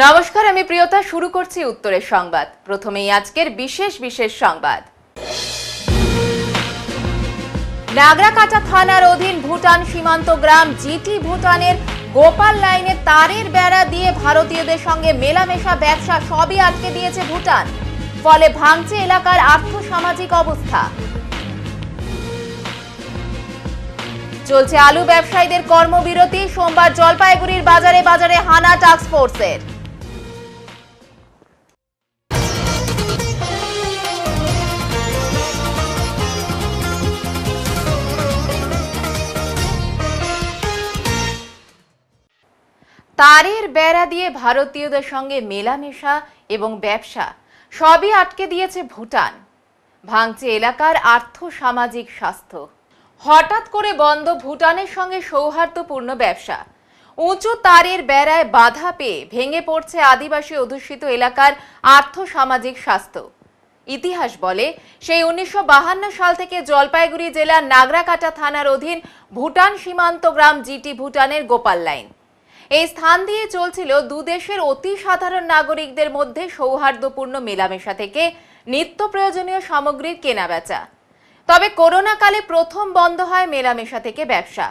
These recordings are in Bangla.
নমস্কার, আমি প্রিয়তা। শুরু করছি উত্তরের সংবাদ। প্রথমেই আজকের বিশেষ সংবাদ। নাগরাকাটা থানার অধীন ভুটান সীমান্ত গ্রাম জিটি ভুটানের গোপাল লাইনে তারের বেড়া দিয়ে ভারতীয়দের সঙ্গে মেলামেশা ব্যবসা সবই আটকে দিয়েছে ভুটান। ফলে ভাঙছে এলাকার আর্থসামাজিক অবস্থা। চলছে আলু ব্যবসায়ীদের কর্মবিরতি। সোমবার জলপাইগুড়ির বাজারে বাজারে হানা টাস্ক ফোর্সের। তারের বেড়া দিয়ে ভারতীয়দের সঙ্গে মেলামেশা এবং ব্যবসা সবই আটকে দিয়েছে ভুটান। ভাঙছে এলাকার আর্থসামাজিক স্বাস্থ্য। হঠাৎ করে বন্ধ ভুটানের সঙ্গে সৌহার্দ্যপূর্ণ ব্যবসা। উঁচু তারের বেড়ায় বাধা পেয়ে ভেঙে পড়ছে আদিবাসী অধ্যুষিত এলাকার আর্থসামাজিক স্বাস্থ্য। ইতিহাস বলে, সেই 1952 সাল থেকে জলপাইগুড়ি জেলার নাগরাকাটা থানার অধীন ভুটান সীমান্ত গ্রাম জিটি ভুটানের গোপাল লাইন। এই স্থান দিয়ে চলছিল দুদেশের অতি সাধারণ নাগরিকদের মধ্যে সৌহার্দ্যপূর্ণ মেলামেশা থেকে নিত্য প্রয়োজনীয় সামগ্রীর কেনাবেচা। তবে করোনাকালে প্রথম বন্ধ হয় মেলামেশা থেকে ব্যবসা।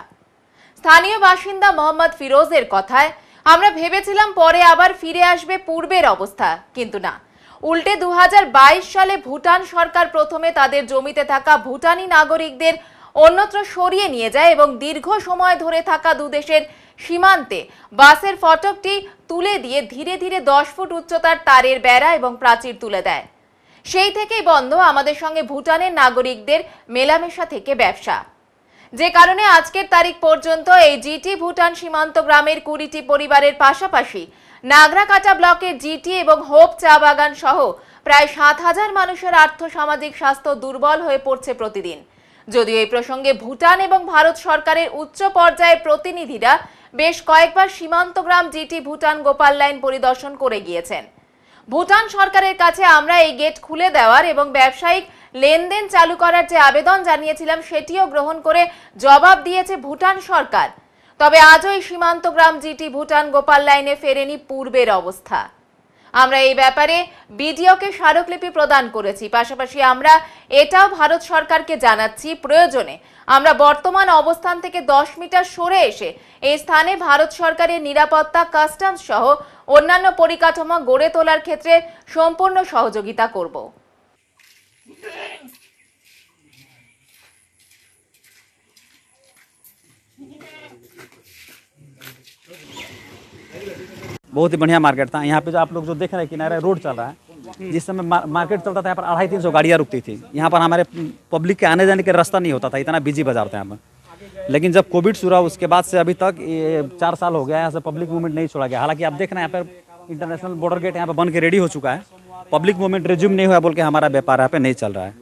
স্থানীয় বাসিন্দা মোহাম্মদ ফিরোজের কথায়, আমরা ভেবেছিলাম পরে আবার ফিরে আসবে পূর্বের অবস্থা, কিন্তু না, উল্টে 2022 সালে ভুটান সরকার প্রথমে তাদের জমিতে থাকা ভুটানি নাগরিকদের অন্যত্র সরিয়ে নিয়ে যায় এবং দীর্ঘ সময় ধরে থাকা দুদেশের সীমান্তে বাসের ফটকটি তুলে দিয়ে ধীরে ধীরে 10 ফুট উচ্চতার তারের বেড়া এবং প্রাচীর তুলে দেয়। সেই থেকেই বন্ধ আমাদের সঙ্গে ভুটানের নাগরিকদের মেলামেশা থেকে ব্যবসা। যে কারণে আজকের তারিখ পর্যন্ত এই জিটি ভুটান সীমান্ত গ্রামের 20টি পরিবারের পাশাপাশি নাগরাকাটা ব্লকের জিটি এবং হোপ চা বাগান সহ প্রায় 7,000 মানুষের আর্থসামাজিক স্বাস্থ্য দুর্বল হয়ে পড়ছে প্রতিদিন। যদিও এই প্রসঙ্গে ভুটান এবং ভারত সরকারের উচ্চ পর্যায়ের প্রতিনিধিরা বেশ কয়েকবার সীমান্ত গ্রাম জিটি ভুটান গোপাল লাইন পরিদর্শন করে গিয়েছেন। ভুটান সরকারের কাছে আমরা এই গেট খুলে দেওয়ার এবং ব্যবসায়িক লেনদেন চালু করার যে আবেদন জানিয়েছিলাম সেটিও গ্রহণ করে জবাব দিয়েছে ভুটান সরকার। তবে আজও এই সীমান্ত গ্রাম জিটি ভুটান গোপাল লাইনে ফেরেনি পূর্বের অবস্থা। আমরা এই ব্যাপারে বিডিওকে স্মারকলিপি প্রদান করেছি। পাশাপাশি আমরা এটাও ভারত সরকারকে জানাচ্ছি, প্রয়োজনে আমরা বর্তমান অবস্থান থেকে 10 মিটার সরে এসে এই স্থানে ভারত সরকারের নিরাপত্তা, কাস্টমস সহ অন্যান্য পরিকাঠামো গড়ে তোলার ক্ষেত্রে সম্পূর্ণ সহযোগিতা করব। बहुत ही बढ़िया मार्केट था। यहाँ पे जो आप लोग जो देख रहे हैं किनारे रोड चल रहा है, जिस समय मार्केट चलता था यहाँ पर 250-300 गाड़ियाँ रुकती थी। यहाँ पर हमारे पब्लिक के आने जाने का रास्ता नहीं होता था, इतना बिजी बाजार था यहाँ पर। लेकिन जब कोविड शुरू हुआ उसके बाद से अभी तक ये 4 साल हो गया, यहाँ से पब्लिक मूवमेंट नहीं छोड़ा गया। हालांकि आप देख रहे हैं यहाँ पर इंटरनेशनल बॉर्डर गेट यहाँ पर बन के रेडी हो चुका है। पब्लिक मूवमेंट रिज्यूम नहीं हुआ बोल के हमारा व्यापार यहाँ पे नहीं चल रहा है।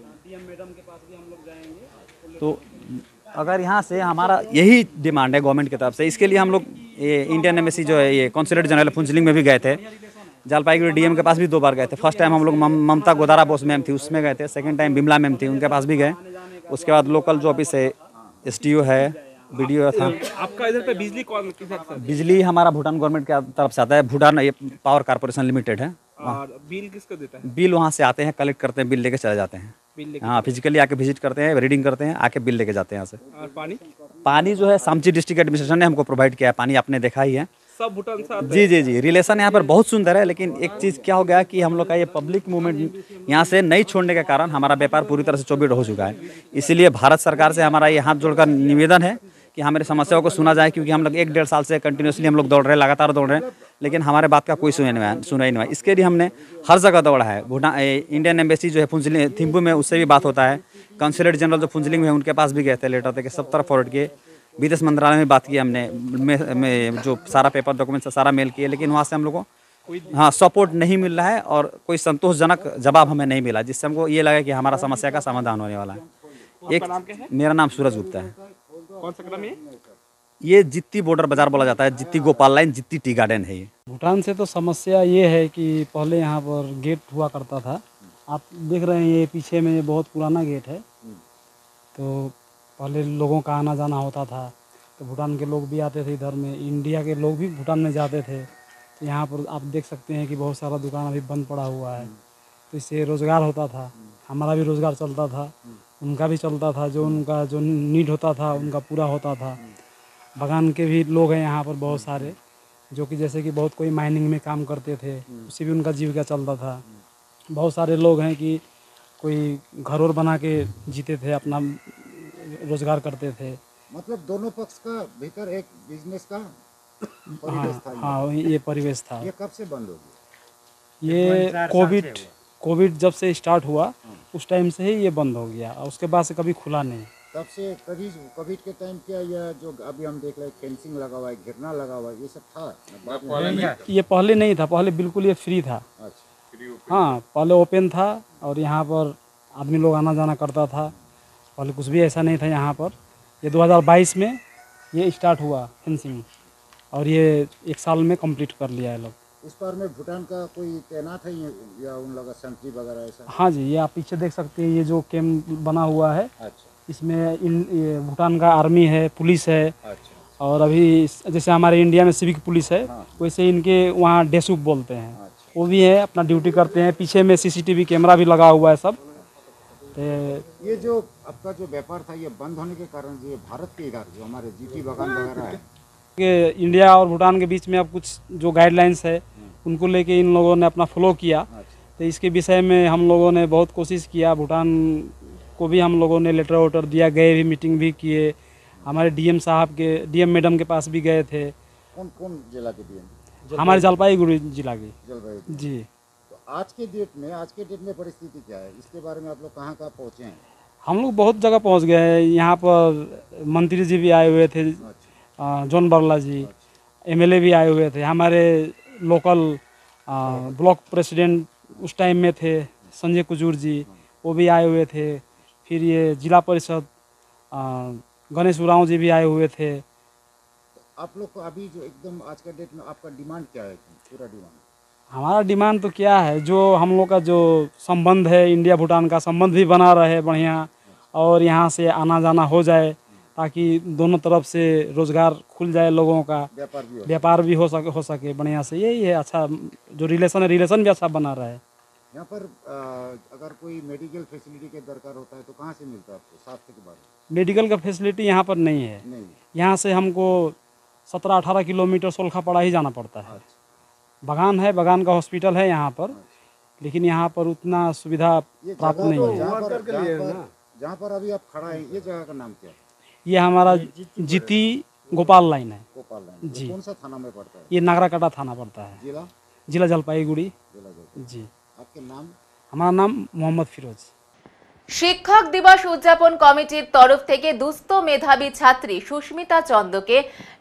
तो अगर यहाँ से हमारा यही डिमांड है गवर्नमेंट की तरफ से, इसके लिए हम लोग ये इंडियन एम्बेसी जो है ये कॉन्सुलेट जनरल फुंसलिंग में भी गए थे। जलपाईगुड़ी डीएम के पास भी 2 बार गए थे। फर्स्ट टाइम हम लोग ममता गोदारा बोस मैम थी उसमें गए थे, सेकंड टाइम बिमला मैम थी उनके पास भी गए। उसके बाद लोकल जो ऑफिस है, एसडीओ है, बीडीओ था। आपका इधर पे बिजली कौन किस तरफ से? बिजली हमारा भूटान गवर्नमेंट की तरफ से आता है। भूटान ये पावर कारपोरेशन लिमिटेड है। और बिल किसको देता है? बिल वहाँ से आते हैं, कलेक्ट करते हैं, बिल लेके चले जाते हैं। बिल लेके हाँ, फिजिकली आके विजिट करते हैं, रीडिंग करते हैं, आके बिल लेके जाते हैं यहाँ से। और पानी पानी जो है सामची डिस्ट्रिक्ट एडमिनिस्ट्रेशन ने हमको प्रोवाइड किया है। पानी आपने देखा ही है। सब भूटान से आते जी जी जी, रिलेशन यहाँ पर बहुत सुंदर है। लेकिन एक चीज़ क्या हो गया कि हम लोग का ये पब्लिक मूवमेंट यहाँ से नहीं छोड़ने के कारण हमारा व्यापार पूरी तरह से चौपट हो चुका है। इसीलिए भारत सरकार से हमारा ये हाथ जोड़कर निवेदन है कि हमारी समस्याओं को सुना जाए, क्योंकि हम लोग 1-1.5 साल से कंटिन्यूसली हम लोग दौड़ रहे हैं, लगातार दौड़ रहे हैं, लेकिन हमारे बात का कोई सुनाई नहीं हुआ। इसके लिए हमने हर जगह दौड़ा है। भूटान इंडियन एम्बेसी जो है फुंसलिंग थिम्पू में, उससे भी बात होता है। कॉन्सुलेट जनरल जो फुंसलिंग में है उनके पास भी गए थे, लेटर देके सब तरफ फॉरवर्ड किए। विदेश मंत्रालय में बात की हमने, में जो सारा पेपर डॉक्यूमेंट सारा मेल किए, लेकिन वहाँ से हम लोग को हाँ सपोर्ट नहीं मिल रहा है और कोई संतोषजनक जवाब हमें नहीं मिला, जिससे हमको ये लगा कि हमारा समस्या का समाधान होने वाला है। एक मेरा नाम सूरज गुप्ता है। कौन सा ग्राम है? ये जित्ती बॉर्डर बाजार बोला जाता है। जित्ती गोपाल लाइन, जित्ती टी गार्डन है ये। भूटान से तो समस्या ये है कि पहले यहाँ पर गेट हुआ करता था। आप देख रहे हैं ये पीछे में बहुत पुराना गेट है। तो पहले लोगों का आना जाना होता था, तो भूटान के लोग भी आते थे इधर में, इंडिया के लोग भी भूटान में जाते थे। तो यहाँ पर आप देख सकते हैं कि बहुत सारा दुकान अभी बंद पड़ा हुआ है, तो इससे रोज़गार होता था, हमारा भी रोज़गार चलता था, उनका भी चलता था, जो उनका जो नीड होता था उनका पूरा होता था। बगान के भी लोग हैं यहाँ पर बहुत सारे, जो कि जैसे कि बहुत कोई माइनिंग में काम करते थे, उससे भी उनका जीविका चलता था। बहुत सारे लोग हैं कि कोई घर और बना के जीते थे, अपना रोज़गार करते थे। मतलब दोनों पक्ष का भीतर एक बिजनेस का परिवेश था। हाँ, ये परिवेश था। ये कब से बंद हो गया? ये कोविड जब से स्टार्ट हुआ उस टाइम से ही ये बंद हो गया, और उसके बाद से कभी खुला नहीं। तब से कभी कोविड के टाइम क्या यह जो अभी हम देख रहे हैं फेंसिंग लगा हुआ है, घिरना लगा हुआ है, ये सब था? ये पहले नहीं था, पहले बिल्कुल ये फ्री था। अच्छा, हाँ, पहले ओपन था और यहाँ पर आदमी लोग आना जाना करता था। पहले कुछ भी ऐसा नहीं था यहाँ पर। ये 2022 में ये स्टार्ट हुआ फेंसिंग, और ये 1 साल में कंप्लीट कर लिया है लोग। इस पार में भूटान का कोई तैनात है या उन लोग सेंट्री वगैरह ऐसा? हाँ जी, ये आप पीछे देख सकते हैं, ये जो कैंप बना हुआ है, अच्छा, इसमें ये भूटान का आर्मी है, पुलिस है, अच्छा, और अभी जैसे हमारे इंडिया में सिविक पुलिस है, हाँ। वैसे इनके वहाँ डेसुक बोलते हैं, अच्छा। वो भी है, अपना ड्यूटी करते हैं। पीछे में CCTV कैमरा भी लगा हुआ है सब। तो ये जो आपका जो व्यापार था ये बंद होने के कारण जो ये भारत के इधर जो हमारे GT बगान वगैरह है, कि इंडिया और भूटान के बीच में अब कुछ जो गाइडलाइंस है उनको लेके इन लोगों ने अपना फॉलो किया। तो इसके विषय में हम लोगों ने बहुत कोशिश किया, भूटान को भी हम लोगों ने लेटर वेटर दिया, गए भी, मीटिंग भी किए, हमारे DM मैडम के पास भी गए थे। कौन कौन जिला के DM? हमारे जलपाईगुड़ी जिला की जलपाईगुड़ी जी। तो आज के डेट में परिस्थिति क्या है, इसके बारे में आप लोग कहाँ कहाँ पहुँचे हैं? हम लोग बहुत जगह पहुंच गए हैं। यहाँ पर मंत्री जी भी आए हुए थे, जॉन बरला जी, MLA भी आए हुए थे, हमारे लोकल ब्लॉक प्रेसिडेंट उस टाइम में थे संजय कुजूर जी, वो भी आए हुए थे। फिर ये जिला परिषद गणेश उरांव जी भी आए हुए थे। आप लोग को अभी जो एकदम आज का डेट में आपका डिमांड क्या है, पूरा डिमांड? हमारा डिमांड तो क्या है, जो हम लोग का जो संबंध है, इंडिया भूटान का संबंध भी बना रहे बढ़िया, और यहाँ से आना जाना हो जाए, ताकि दोनों तरफ से रोज़गार खुल जाए लोगों का, व्यापार भी हो सके बढ़िया से। यही है, अच्छा जो रिलेशन भी अच्छा बना रहा है। यहाँ पर अगर कोई मेडिकल फैसिलिटी के दरकार होता है तो कहाँ से मिलता है आपको? स्वास्थ्य के बारे में मेडिकल का फैसिलिटी यहाँ पर नहीं है। यहाँ से हमको 17-18 किलोमीटर सोलखापड़ा ही जाना पड़ता है। बगान है, बगान का हॉस्पिटल है यहाँ पर, लेकिन यहाँ पर उतना सुविधा प्राप्त नहीं है। जहाँ पर अभी आप खड़ा है, ये जगह का नाम क्या है? ये हमारा जीती गोपाल लाइन है। गोपाल लाइन जी। कौन सा थाना में पड़ता है? ये नागराकाटा थाना पड़ता है, जिला जलपाईगुड़ी जी। आपके नाम? हमारा नाम मोहम्मद फिरोज। শিক্ষক দিবস উদযাপন কমিটির তরফ থেকে দুস্থ মেধাবী ছাত্রী সুস্মিতা চন্দকে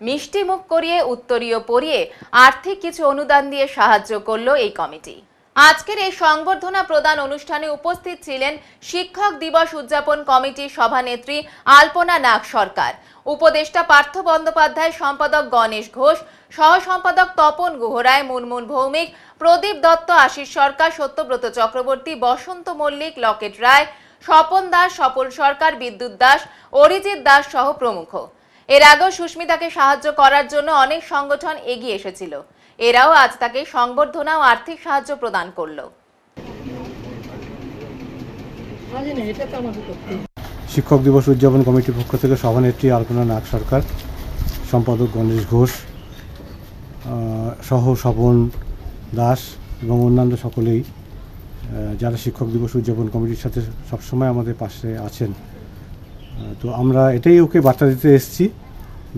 মিষ্টি মুখ করিয়ে উত্তরীয় পরিয়ে আর্থিক কিছু অনুদান দিয়ে সাহায্য করলো এই কমিটি। আজকের এই সংবর্ধনা প্রদান অনুষ্ঠানে উপস্থিত ছিলেন শিক্ষক দিবস উদযাপন কমিটির সভানেত্রী আলপনা নাগ সরকার, উপদেষ্টা পার্থ বন্দ্যোপাধ্যায়, সম্পাদক গণেশ ঘোষ, সহ সম্পাদক তপন গুহরায়, মুনমুন ভৌমিক, প্রদীপ দত্ত, আশিস সরকার, সত্যব্রত চক্রবর্তী, বসন্ত মল্লিক, লকেট রায়, স্বপন দাস, সফল সরকার, বিদ্যুৎ দাস, অরিজিৎ দাস সহ প্রমুখ। এর আগেও সুস্মিতাকে সাহায্য করার জন্য অনেক সংগঠন এগিয়ে এসেছিল। এরাও আজ তাকে সংবর্ধনা ও আর্থিক সাহায্য প্রদান করলো। শিক্ষক দিবস উদযাপন কমিটির পক্ষ থেকে সভানেত্রী আলপনা নাগ সরকার, সম্পাদক গণেশ ঘোষ সহ স্বপন দাস এবং অন্যান্য সকলেই যারা শিক্ষক দিবস উদযাপন কমিটির সাথে সবসময় আমাদের পাশে আছেন। তো আমরা এটাই ওকে বার্তা দিতে এসেছি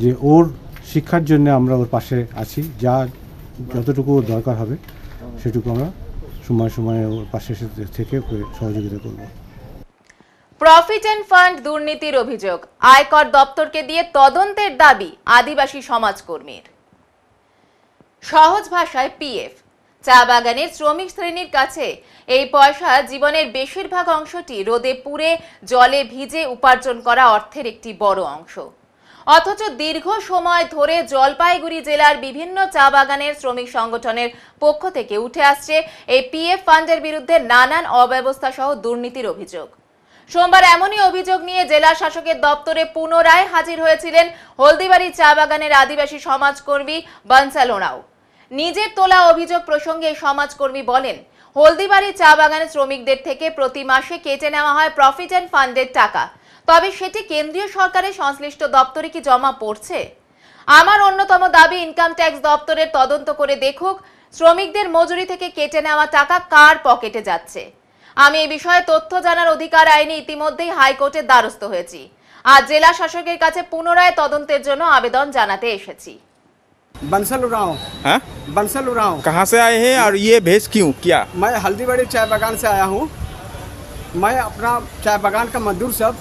যে ওর শিক্ষার জন্য আমরা ওর পাশে আছি, যতটুকু দরকার হবে সেটুকু আমরা সময় সময়ে ওর পাশে থেকে ওকে সহযোগিতা করব। প্রফিট এন্ড ফান্ড দুর্নীতির অভিযোগ, আয়কর দপ্তরকে দিয়ে তদন্তের দাবি আদিবাসী সমাজকর্মীর। সহজ ভাষায় PF, চা বাগানের শ্রমিক শ্রেণীর কাছে এই পয়সা জীবনের বেশিরভাগ অংশটি রোদে পুড়ে জলে ভিজে উপার্জন করা অর্থের একটি বড় অংশ। অথচ দীর্ঘ সময় ধরে জলপাইগুড়ি জেলার বিভিন্ন চা বাগানের শ্রমিক সংগঠনের পক্ষ থেকে উঠে আসছে এই PF ফান্ডের বিরুদ্ধে নানান অব্যবস্থা সহ দুর্নীতির অভিযোগ। সোমবার এমনই অভিযোগ নিয়ে জেলা শাসকের দপ্তরে পুনরায় হাজির হয়েছিলেন হলদিবাড়ি চা বাগানের আদিবাসী সমাজকর্মী বনসাল ওরাও। নিজের তোলা অভিযোগ প্রসঙ্গে এই সমাজকর্মী বলেন, হলদিবাড়ি চা বাগানের শ্রমিকদের থেকে প্রতি মাসে কেটে নেওয়া হয় প্রভিডেন্ট ফান্ডের টাকা, তবে সেটি কেন্দ্রীয় সরকারের সংশ্লিষ্ট দপ্তরে কি জমা পড়ছে? আমার অন্যতম দাবি, ইনকাম ট্যাক্স দপ্তরের তদন্ত করে দেখুক শ্রমিকদের মজুরি থেকে কেটে নেওয়া টাকা কার পকেটে যাচ্ছে। আমি এই বিষয়ে তথ্য জানার অধিকার আইনে ইতিমধ্যেই হাইকোর্টের দ্বারস্থ হয়েছি। আজ জেলা শাসকের কাছে পুনরায় তদন্তের জন্য আবেদন জানাতে এসেছি। बंसल उरांव। हाँ? बंसल उरांव। कहाँ से आए हैं और ये भेज क्यों क्या? मैं हल्दीबाड़ी चाय बागान से आया हूँ। मैं अपना चाय बागान का मजदूर सब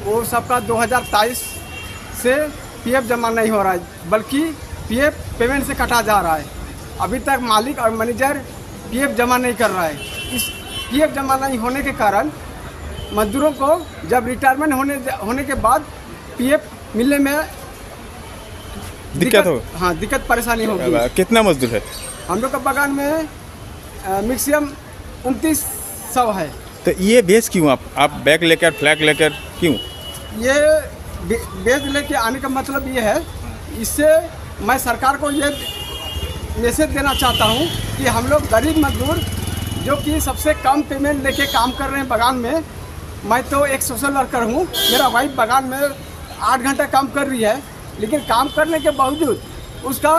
वो सबका 2023 से पीएफ जमा नहीं हो रहा है, बल्कि पीएफ पेमेंट से कटा जा रहा है। अभी तक मालिक और मैनेजर पीएफ जमा नहीं कर रहा है। इस पीएफ जमा नहीं होने के कारण मजदूरों को जब रिटायरमेंट होने के बाद पीएफ मिलने में दिक्कत हो? हाँ, दिक्कत परेशानी होगी। कितना मजदूर है? हम लोग का बागान में मैक्सिमम 2900 है। तो ये भेज क्यों आप बैग लेकर फ्लैग लेकर क्यों? ये बेच लेके आने का मतलब ये है, इससे मैं सरकार को ये मैसेज देना चाहता हूँ कि हम लोग गरीब मजदूर जो कि सबसे कम पेमेंट लेके काम कर रहे हैं बागान में। मैं तो एक सोशल वर्कर हूँ, मेरा वाइफ बागान में 8 घंटा काम कर रही है, लेकिन काम करने के बावजूद उसका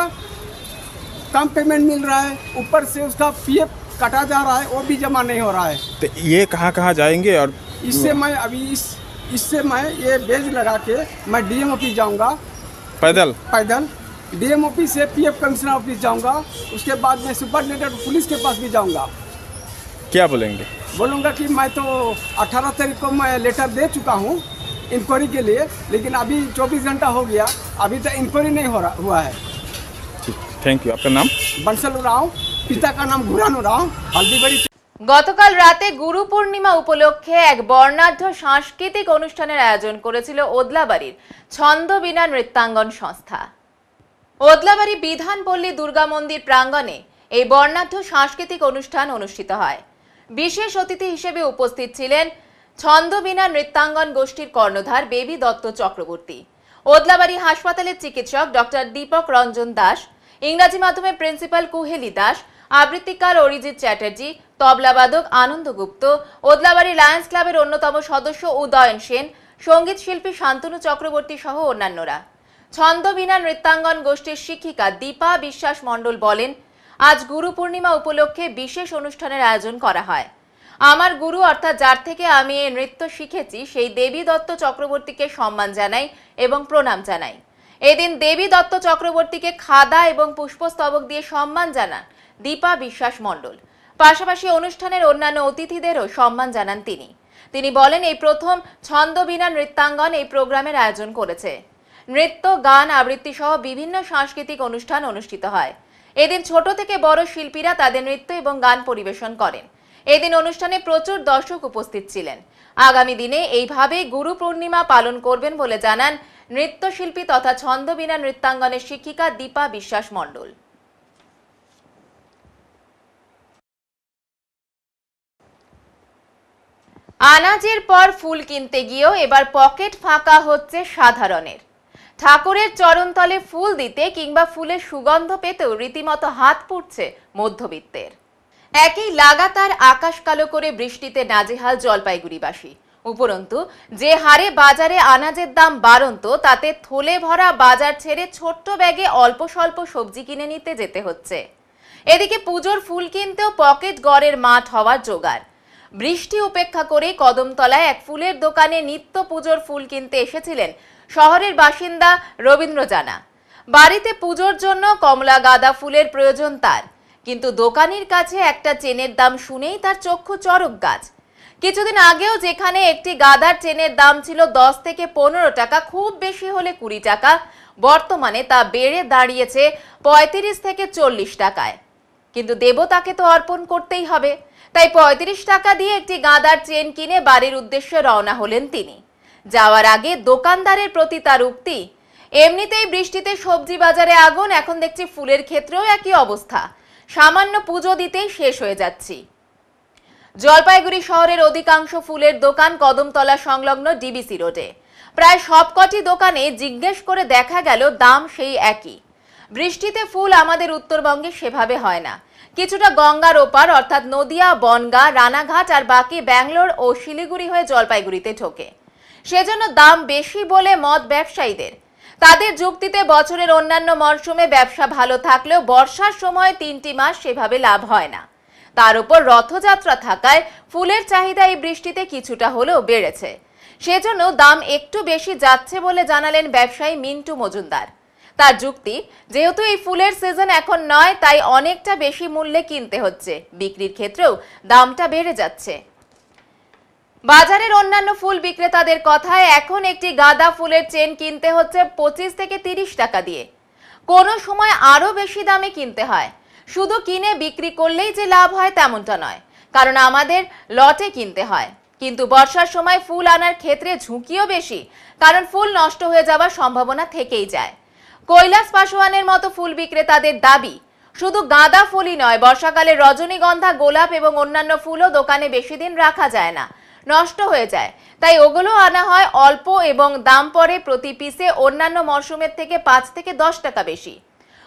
कम पेमेंट मिल रहा है, ऊपर से उसका पीएफ कटा जा रहा है, वो भी जमा नहीं हो रहा है। तो ये कहाँ कहाँ जाएंगे? और इससे मैं अभी इससे मैं ये बेज लगा के मैं डीएम ऑफिस जाऊंगा, पैदल डीएम ऑफिस से पीएफ कमिश्नर ऑफिस जाऊंगा, उसके बाद मैं सुपरिटेंडेंट पुलिस के पास भी जाऊंगा। क्या बोलेंगे? बोलूँगा कि मैं तो 18 तारीख को मैं लेटर दे चुका हूँ इंक्वायरी के लिए, लेकिन अभी 24 घंटा हो गया, अभी तक इंक्वायरी नहीं हुआ है। ठीक, थैंक यू। आपका नाम? बंसल उरांव, पिता का नाम घुरान उरांव, हल्दीबाड़ी। গতকাল রাতে গুরু পূর্ণিমা উপলক্ষে এক বর্ণাঢ্য সাংস্কৃতিক অনুষ্ঠানের আয়োজন করেছিল ওদলাবাড়ির ছন্দবীণা নৃত্যাঙ্গন সংস্থা। ওদলাবাড়ি বিধানপল্লী দুর্গা মন্দির প্রাঙ্গণে এই বর্ণাঢ্য সাংস্কৃতিক অনুষ্ঠান অনুষ্ঠিত হয়। বিশেষ অতিথি হিসেবে উপস্থিত ছিলেন ছন্দবীণা নৃত্যাঙ্গন গোষ্ঠীর কর্ণধার বেবী দত্ত চক্রবর্তী, ওদলাবাড়ি হাসপাতালের চিকিৎসক ডক্টর দীপক রঞ্জন দাস, ইংরাজি মাধ্যমের প্রিন্সিপাল কুহেলি দাস, আবৃত্তিকার অরিজিৎ চ্যাটার্জি, তবলাবাদক আনন্দ গুপ্ত, ওদলাবাড়ি লায়ন্স ক্লাবের অন্যতম সদস্য উদয়ন সেন, সঙ্গীত শিল্পী শান্তনু চক্রবর্তী সহ অন্যান্যরা। ছন্দবীণা নৃত্যাঙ্গন গোষ্ঠীর শিক্ষিকা দীপা বিশ্বাস মণ্ডল বলেন, আজ গুরু পূর্ণিমা উপলক্ষে বিশেষ অনুষ্ঠানের আয়োজন করা হয়। আমার গুরু অর্থাৎ যার থেকে আমি এই নৃত্য শিখেছি সেই দেবী দত্ত চক্রবর্তীকে সম্মান জানাই এবং প্রণাম জানাই। এদিন দেবী দত্ত চক্রবর্তীকে খাদা এবং পুষ্পস্তবক দিয়ে সম্মান জানান দীপা বিশ্বাস মণ্ডল। পাশাপাশি অনুষ্ঠানের অন্যান্য অতিথিদেরও সম্মান জানান তিনি বলেন, এই প্রথম ছন্দবীণা নৃত্যাঙ্গন এই প্রোগ্রামের আয়োজন করেছে। নৃত্য, গান, আবৃত্তি সহ বিভিন্ন সাংস্কৃতিক অনুষ্ঠান অনুষ্ঠিত হয়। এদিন ছোট থেকে বড় শিল্পীরা তাদের নৃত্য এবং গান পরিবেশন করেন। এদিন অনুষ্ঠানে প্রচুর দর্শক উপস্থিত ছিলেন। আগামী দিনে এইভাবে গুরু পূর্ণিমা পালন করবেন বলে জানান নৃত্যশিল্পী তথা ছন্দবীণা নৃত্যাঙ্গনের শিক্ষিকা দীপা বিশ্বাস মণ্ডল। আনাজের পর ফুল কিনতে গিয়েও এবার পকেট ফাঁকা হচ্ছে সাধারণের। ঠাকুরের চরণতলে ফুল দিতে কিংবা ফুলের সুগন্ধ পেতেও রীতিমতো হাত পুড়ছে মধ্যবিত্তের। একই লাগাতার আকাশ কালো করে বৃষ্টিতে নাজেহাল জলপাইগুড়িবাসী। উপরন্তু যে হারে বাজারে আনাজের দাম বাড়ন্ত, তাতে থলে ভরা বাজার ছেড়ে ছোট্ট ব্যাগে অল্প স্বল্প সবজি কিনে নিতে যেতে হচ্ছে। এদিকে পুজোর ফুল কিনতেও পকেট গড়ের মাঠ হওয়ার জোগাড়। বৃষ্টি উপেক্ষা করে কদমতলায় এক ফুলের দোকানে নিত্য পুজোর ফুল কিনতে এসেছিলেন শহরের বাসিন্দা রবীন্দ্র জানা। বাড়িতে পুজোর জন্য কমলা গাঁদা ফুলের প্রয়োজন তার, কিন্তু দোকানির কাছে একটা চেনের দাম শুনেই তার চক্ষু চড়ক গাছ। কিছুদিন আগেও যেখানে একটি গাঁদার চেনের দাম ছিল 10 থেকে 15 টাকা, খুব বেশি হলে 20 টাকা, বর্তমানে তা বেড়ে দাঁড়িয়েছে 35 থেকে 40 টাকায়। কিন্তু দেবতাকে তো অর্পণ করতেই হবে, তাই 35 টাকা দিয়ে একটি গাঁদার চেন কিনে বাড়ির উদ্দেশ্যে রওনা হলেন তিনি। যাওয়ার আগে দোকানদারের প্রতি তার উক্তি, এমনিতেই বৃষ্টিতে সবজি বাজারে আগুন, এখন দেখছি ফুলের ক্ষেত্রেও একই অবস্থা, সামান্য পুজো দিতেই শেষ হয়ে যাচ্ছি। জলপাইগুড়ি শহরের অধিকাংশ ফুলের দোকান কদমতলা সংলগ্ন ডিবিসি রোডে। প্রায় সবকটি দোকানে জিজ্ঞেস করে দেখা গেল দাম সেই একই। বৃষ্টিতে ফুল আমাদের উত্তরবঙ্গে সেভাবে হয় না। কিছুটা গঙ্গার ওপার অর্থাৎ নদিয়া, বনগাঁ, রানাঘাট আর বাকি ব্যাঙ্গালোর ও শিলিগুড়ি হয়ে জলপাইগুড়িতে ঢোকে। সেজন্য দাম বেশি বলে মত ব্যবসায়ীদের। তাদের যুক্তিতে বছরের অন্যান্য মরশুমে ব্যবসা ভালো থাকলেও বর্ষার সময় 3টি মাস সেভাবে লাভ হয় না। তার উপর রথযাত্রা থাকায় ফুলের চাহিদা এই বৃষ্টিতে কিছুটা হলেও বেড়েছে। সেজন্য দাম একটু বেশি যাচ্ছে বলে জানালেন ব্যবসায়ী মিন্টু মজুমদার। তার যুক্তি, যেহেতু এই ফুলের সিজন এখন নয়, তাই অনেকটা বেশি মূল্যে কিনতে হচ্ছে। বিক্রির ক্ষেত্রেও দামটা বেড়ে যাচ্ছে। বাজারের অন্যান্য ফুল বিক্রেতাদের কথায় এখন একটি গাঁদা ফুলের চেন কিনতে হচ্ছে 25 থেকে 30 টাকা দিয়ে। কোনো সময় আরো বেশি দামে কিনতে হয়। শুধু কিনে বিক্রি করলেই যে লাভ হয় তেমনটা নয়, কারণ আমাদের লটে কিনতে হয়। কিন্তু বর্ষার সময় ফুল আনার ক্ষেত্রে ঝুঁকিও বেশি, কারণ ফুল নষ্ট হয়ে যাওয়ার সম্ভাবনা থেকেই যায়। কৈলাস পাসোয়ানের মতো ফুল বিক্রেতাদের দাবি, শুধু গাঁদা ফুলই নয়, বর্ষাকালে রজনীগন্ধা, গোলাপ এবং অন্যান্য ফুলও দোকানে বেশি দিন রাখা যায় না, নষ্ট হয়ে যায়। তাই ওগুলো আনা হয় অল্প এবং দাম পড়ে প্রতি পিসে অন্যান্য মরশুমের থেকে 5 থেকে 10 টাকা বেশি।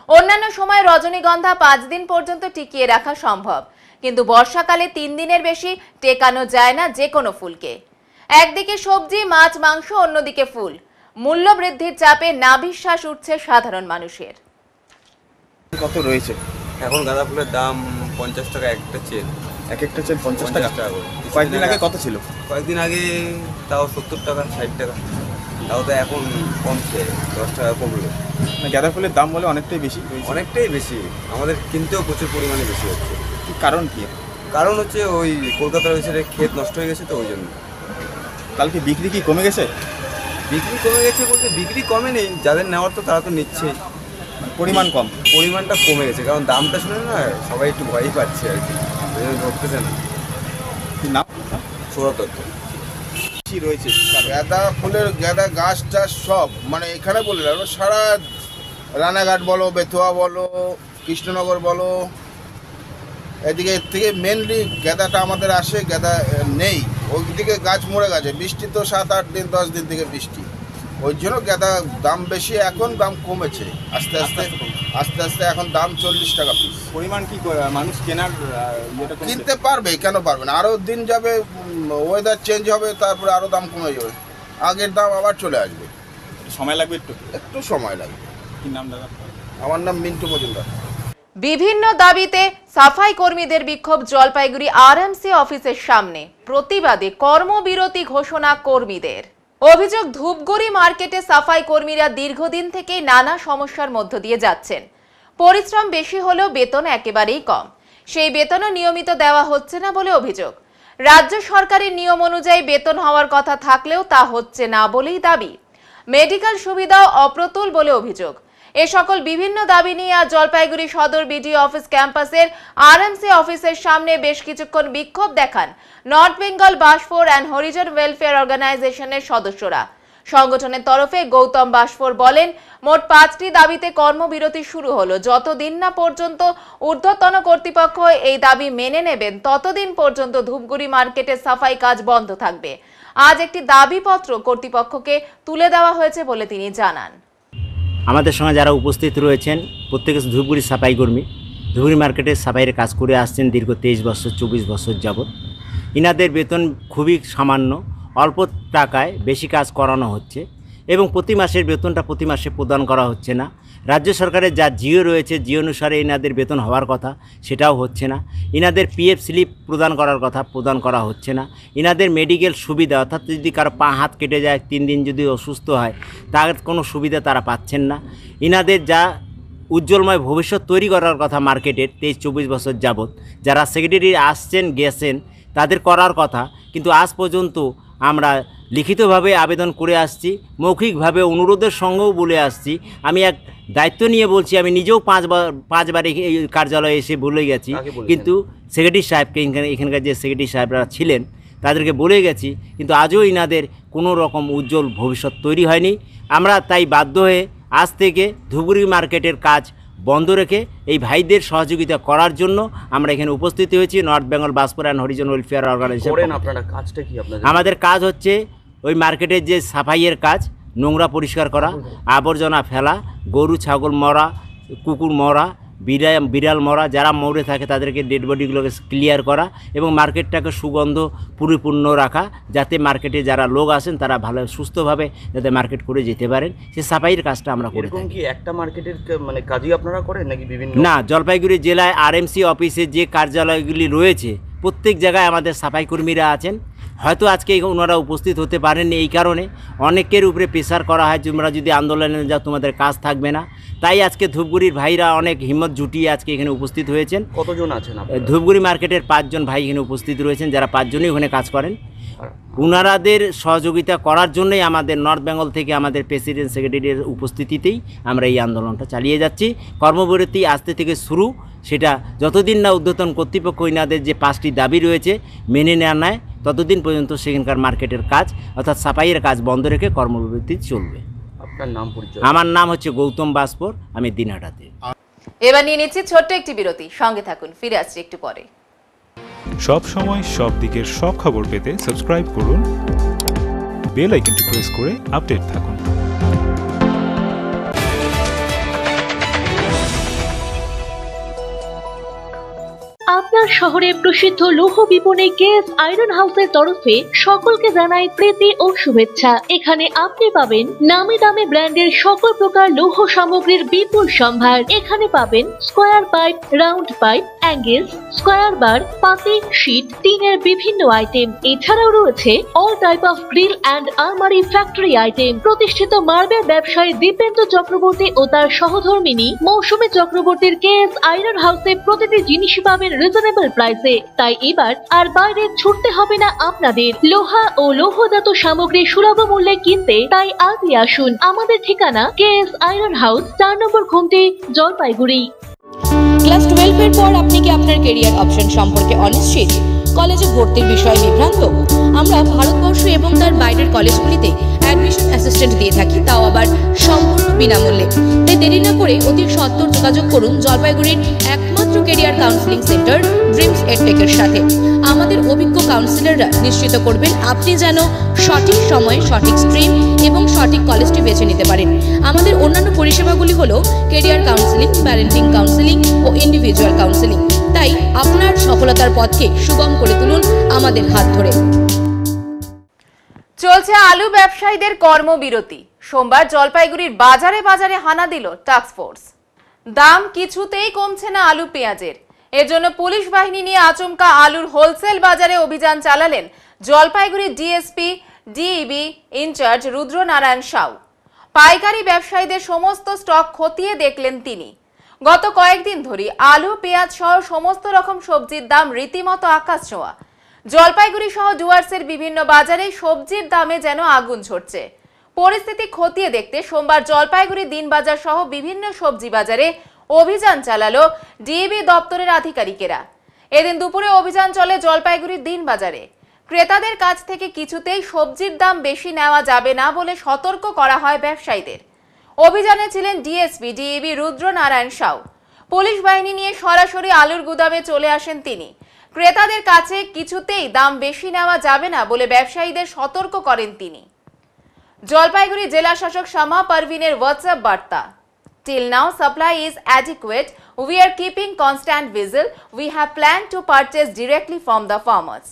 অন্যান্য সময় রজনীগন্ধা 5 দিন পর্যন্ত টিকিয়ে রাখা সম্ভব, কিন্তু বর্ষাকালে 3 দিনের বেশি টেকানো যায় না যে কোনো ফুলকে। একদিকে সবজি, মাছ, মাংস, অন্যদিকে ফুল। মূল্য বৃদ্ধির চাপে নাভিশ্বাস উঠছে সাধারণ মানুষের। কত রয়েছে এখন গাঁদা ফুলের দাম 50 টাকা একটা চেন। এক একটা চেন 50 টাকা করে। কয়েকদিন আগে কত ছিল? কয়েকদিন আগে তাও 70 টাকা 60 টাকা, তাও তো এখন কমছে, 10 টাকা কমলো। মানে গাঁদা ফুলের দাম বলে অনেকটাই বেশি অনেকটাই বেশি, আমাদের কিনতেও প্রচুর পরিমাণে বেশি হচ্ছে। কি কারণ কি? কারণ হচ্ছে ওই কলকাতার ওই সাইডে ক্ষেত নষ্ট হয়ে গেছে, তো ওই জন্য। কালকে বিক্রি কি কমে গেছে? বিক্রি কমে গেছে বলতে বিক্রি কমে নেই, যাদের নেওয়ার তো তারা তো নিচ্ছেই, পরিমাণ কম। পরিমাণটা কমে গেছে, কারণ দামটা শুনে না সবাই একটু ভয়ই পাচ্ছে আর কি, ওই জন্য ধরতেছে না। কি নাম? সৌরতত্ত্ব কি রয়েছে? গাঁদা ফুলের গাঁদা গাছ টাছ সব মানে এখানে বলে না, সারা রানাঘাট বলো, বেথুয়া বলো, কৃষ্ণনগর বলো, এদিকে এর থেকে মেনলি গাঁদাটা আমাদের আসে, গাঁদা নেই ওইদিকে, গাছ মরে গেছে। বৃষ্টি তো 7-8 দিন 10 দিন থেকে বৃষ্টি, ওই জন্য গাঁদা দাম বেশি। এখন দাম কমেছে আস্তে আস্তে এখন দাম 40 টাকা পিস। পরিমাণ কি মানুষ কেনার ইয়েটা কমছে? কিনতে পারবে, কেন পারবে না? আরও দিন যাবে, ওয়েদার চেঞ্জ হবে, তারপরে আরও দাম কমে যাবে, আগের দাম আবার চলে আসবে। সময় লাগবে, একটু সময় লাগবে। কি নাম দাদা? আমার নাম মিন্টু মজুমদার। বিভিন্ন দাবিতে সাফাই কর্মীদের বিক্ষোভ জলপাইগুড়ি আরএমসি অফিসের সামনে। প্রতিবাদে কর্মবিরতি ঘোষণা কর্মীদের। অভিযোগ, ধূপগুড়ি মার্কেটে সাফাই কর্মীরা দীর্ঘদিন থেকেই নানা সমস্যার মধ্য দিয়ে যাচ্ছেন। পরিশ্রম বেশি হলেও বেতন একেবারেই কম। সেই বেতনও নিয়মিত দেওয়া হচ্ছে না বলে অভিযোগ। রাজ্য সরকারের নিয়ম অনুযায়ী বেতন হওয়ার কথা থাকলেও তা হচ্ছে না বলেই দাবি। মেডিকেল সুবিধাও অপ্রতুল বলে অভিযোগ। এ সকল বিভিন্ন দাবি নিয়ে আজ জলপাইগুড়ি সদর বিডিও অফিস ক্যাম্পাসের আরএমসি অফিসের সামনে বেশ কিছুক্ষণ বিক্ষোভ দেখান north Bengal Basphor and Harijan welfare অর্গানাইজেশনের সদস্যরা। সংগঠনের তরফে গৌতম বাসফোর বলেন, মোট 5টি দাবিতে কর্মবিরতি শুরু হলো। যতদিন না পর্যন্ত ঊর্ধ্বতন কর্তৃপক্ষ এই দাবি মেনে নেবেন, ততদিন পর্যন্ত ধূপগুড়ি মার্কেটের সাফাই কাজ বন্ধ থাকবে। আজ একটি দাবিপত্র কর্তৃপক্ষকে তুলে দেওয়া হয়েছে বলে তিনি জানান। আমাদের সঙ্গে যারা উপস্থিত রয়েছেন প্রত্যেকে ধূপগুড়ি সাফাই কর্মী, ধূপগুড়ি মার্কেটে সাফাইয়ের কাজ করে আসছেন দীর্ঘ 23 বছর 24 বছর যাবৎ। ইনাদের বেতন খুবই সামান্য, অল্প টাকায় বেশি কাজ করানো হচ্ছে এবং প্রতি মাসের বেতনটা প্রতি মাসে প্রদান করা হচ্ছে না। রাজ্য সরকারের যা জিও রয়েছে, জিও অনুসারে ইনাদের বেতন হওয়ার কথা সেটাও হচ্ছে না। ইনাদের পিএফ স্লিপ প্রদান করার কথা প্রদান করা হচ্ছে না। ইনাদের মেডিকেল সুবিধা, অর্থাৎ যদি কারো পা হাত কেটে যায়, 3 দিন যদি অসুস্থ হয়, তার কোনো সুবিধা তারা পাচ্ছেন না। ইনাদের যা উজ্জ্বলময় ভবিষ্যৎ তৈরি করার কথা মার্কেটের 23-24 বছর যাবৎ যারা সেক্রেটারি আসছেন গেছেন তাদের করার কথা, কিন্তু আজ পর্যন্ত আমরা লিখিতভাবে আবেদন করে আসছি, মৌখিকভাবে অনুরোধের সঙ্গেও বলে আসছি। আমি এক দায়িত্ব নিয়ে বলছি, আমি নিজেও 5 বার এই কার্যালয়ে এসে বলে গেছি, কিন্তু সেক্রেটারি সাহেবকে, এখানকার যে সেক্রেটারি সাহেবরা ছিলেন তাদেরকে বলে গেছি, কিন্তু আজও ইনাদের কোনো রকম উজ্জ্বল ভবিষ্যৎ তৈরি হয়নি। আমরা তাই বাধ্য হয়ে আজ থেকে ধূপগুড়ি মার্কেটের কাজ বন্ধ রেখে এই ভাইদের সহযোগিতা করার জন্য আমরা এখানে উপস্থিত হয়েছি। North Bengal Basphor and Harijan welfare organisation. আপনারা কাজটা কি? আমাদের কাজ হচ্ছে ওই মার্কেটের যে সাফাইয়ের কাজ, নোংরা পরিষ্কার করা, আবর্জনা ফেলা, গরু ছাগল মরা, কুকুর মরা, বিড়াল মরা, যারা মরে থাকে তাদেরকে ডেড বডিগুলোকে ক্লিয়ার করা এবং মার্কেটটাকে সুগন্ধ পরিপূর্ণ রাখা, যাতে মার্কেটে যারা লোক আসেন তারা ভালো সুস্থভাবে যাতে মার্কেট করে যেতে পারেন, সে সাফাইয়ের কাজটা আমরা করে থাকি। কি একটা মার্কেটের মানে কাজই আপনারা করেন নাকি বিভিন্ন? না, জলপাইগুড়ি জেলায় আরএমসি অফিসে যে কার্যালয়গুলি রয়েছে প্রত্যেক জায়গায় আমাদের সাফাই কর্মীরা আছেন। হয়তো আজকে ওনারা উপস্থিত হতে পারেননি, এই কারণে অনেকের উপরে প্রেসার করা হয়, তোমরা যদি আন্দোলনে যাও তোমাদের কাজ থাকবে না। তাই আজকে ধূপগুড়ির ভাইরা অনেক হিম্মত জুটিয়ে আজকে এখানে উপস্থিত হয়েছেন। কতজন আছেন? ধূপগুড়ি মার্কেটের 5 জন ভাই এখানে উপস্থিত রয়েছেন, যারা 5 জনই ওখানে কাজ করেন। ওনারাদের সহযোগিতা করার জন্যই আমাদের নর্থ বেঙ্গল থেকে আমাদের প্রেসিডেন্ট সেক্রেটারির উপস্থিতিতেই আমরা এই আন্দোলনটা চালিয়ে যাচ্ছি। কর্মবিরতি আজকে থেকে শুরু, সেটা যতদিন না ঊর্ধ্বতন কর্তৃপক্ষ এনাদের যে 5টি দাবি রয়েছে মেনে নেওয়া নেয় ততদিন পর্যন্ত সেখানকার মার্কেটের কাজ অর্থাৎ সাফাইয়ের কাজ বন্ধ রেখে কর্মবিরতি চলবে। আপনার নাম পরিচয়? আমার নাম হচ্ছে গৌতম বাসপর, আমি দিনহাটাতে। এবার নিয়ে নিচ্ছি ছোট্ট একটি বিরতি, সঙ্গে থাকুন, ফিরে আসছি একটু পরে। সব সময় সব দিকের সব খবর পেতে সাবস্ক্রাইব করুন, বেল আইকনটি প্রেস করে আপডেট থাকুন। আপনার শহরে প্রসিদ্ধ লৌহ বিপণী কেএস আয়রন হাউসের তরফে সকলকে জানাই প্রীতি ও শুভেচ্ছা। এখানে আপনি পাবেন নামি দামি ব্র্যান্ডের সকল প্রকার লৌহ সামগ্রীর বিপুল সম্ভার। এখানে পাবেন square pipe, round pipe, angle, square bar, পাতি, শীট, টিনের বিভিন্ন আইটেম। এছাড়াও রয়েছে all type of grill and আলমারি ফ্যাক্টরি আইটেম। প্রতিষ্ঠিত মার্বেল ব্যবসায়ী দীপেন্দ্র চক্রবর্তী ও তার সহধর্মিনী মৌসুমী চক্রবর্তীর কেএস আয়রন হাউসে প্রতিটি জিনিসই পাবেন রিজনেবল প্রাইসে। তাই এবার আর বাইরে ছুটতে হবে না আপনাদের। লোহা ও লৌহজাত সামগ্রী সুলভ মূল্যে কিনতে তাই আজই আসুন। আমাদের ঠিকানা কেএস আয়রন হাউস, 4 নম্বর ঘুমটি, জলপাইগুড়ি। ক্লাস 12 এর পর আপনি কি আপনার ক্যারিয়ার অপশন সম্পর্কে অনিশ্চিত? কলেজে ভর্তির বিষয়ে বিভ্রান্ত? আমরা ভারতবর্ষ এবং তার বাইরের কলেজগুলিতে অ্যাডমিশন অ্যাসিস্ট্যান্ট দিয়ে থাকি, তাও আবার সম্পূর্ণ বিনামূল্যে। তাই দেরি না করে অতি সত্বর যোগাযোগ করুন জলপাইগুড়ির একমাত্র ক্যারিয়ার কাউন্সিলিং সেন্টার ড্রিমস এডটেকের সাথে। আমাদের অভিজ্ঞ কাউন্সিলররা নিশ্চিত করবেন আপনি যেন সঠিক সময়ে সঠিক স্ট্রিম এবং সঠিক কলেজটি বেছে নিতে পারেন। আমাদের অন্যান্য পরিষেবাগুলি হলো ক্যারিয়ার কাউন্সিলিং, প্যারেন্টিং কাউন্সিলিং ও ইন্ডিভিজুয়াল কাউন্সিলিং। তাই আপনার সফলতার পথকে সুগম করে তুলুন আমাদের হাত ধরে। চলছে আলু ব্যবসায়ীদের কর্মবিরতি। সোমবার জলপাইগুড়ির বাজারে বাজারে হানা দিল টাস্ক ফোর্স। দাম কিছুতেই কমছে না আলু পেঁয়াজের। এর জন্য পুলিশ বাহিনী নিয়ে আচমকা আলুর হোলসেল বাজারে অভিযান চালালেন Jalpaiguri DSP DEB in charge Rudranarayan Shaw. পাইকারি ব্যবসায়ীদের সমস্ত স্টক খতিয়ে দেখলেন তিনি। গত কয়েকদিন ধরে আলু, পেঁয়াজ সহ সমস্ত রকম সবজির দাম রীতিমতো আকাশ ছোঁয়া। জলপাইগুড়ি সহ ডুয়ার্সের বিভিন্ন বাজারে সবজির দামে যেন আগুন ঝরছে। পরিস্থিতি খতিয়ে দেখতে সোমবার জলপাইগুড়ি দিনবাজার সহ বিভিন্ন সবজি বাজারে অভিযান চালালো ডিএবি দপ্তরের আধিকারিকেরা। এদিন দুপুরে অভিযান চলে জলপাইগুড়ির দিনবাজারে। ক্রেতাদের কাছ থেকে কিছুতেই সবজির দাম বেশি নেওয়া যাবে না বলে সতর্ক করা হয় ব্যবসায়ীদের। অভিযানে ছিলেন ডিএসপি ডিএবি রুদ্রনারায়ণ সাউ। পুলিশ বাহিনী নিয়ে সরাসরি আলুর গুদামে চলে আসেন তিনি। ক্রেতাদের কাছে কিছুতেই দাম বেশি নেওয়া যাবে না বলে ব্যবসায়ীদের সতর্ক করেন তিনি। জলপাইগুড়ি জেলা শাসক শামা পারভিনের হোয়াটসঅ্যাপ বার্তা: Till now supply is adequate. We are keeping constant vigil. We have planned to purchase directly from the farmers.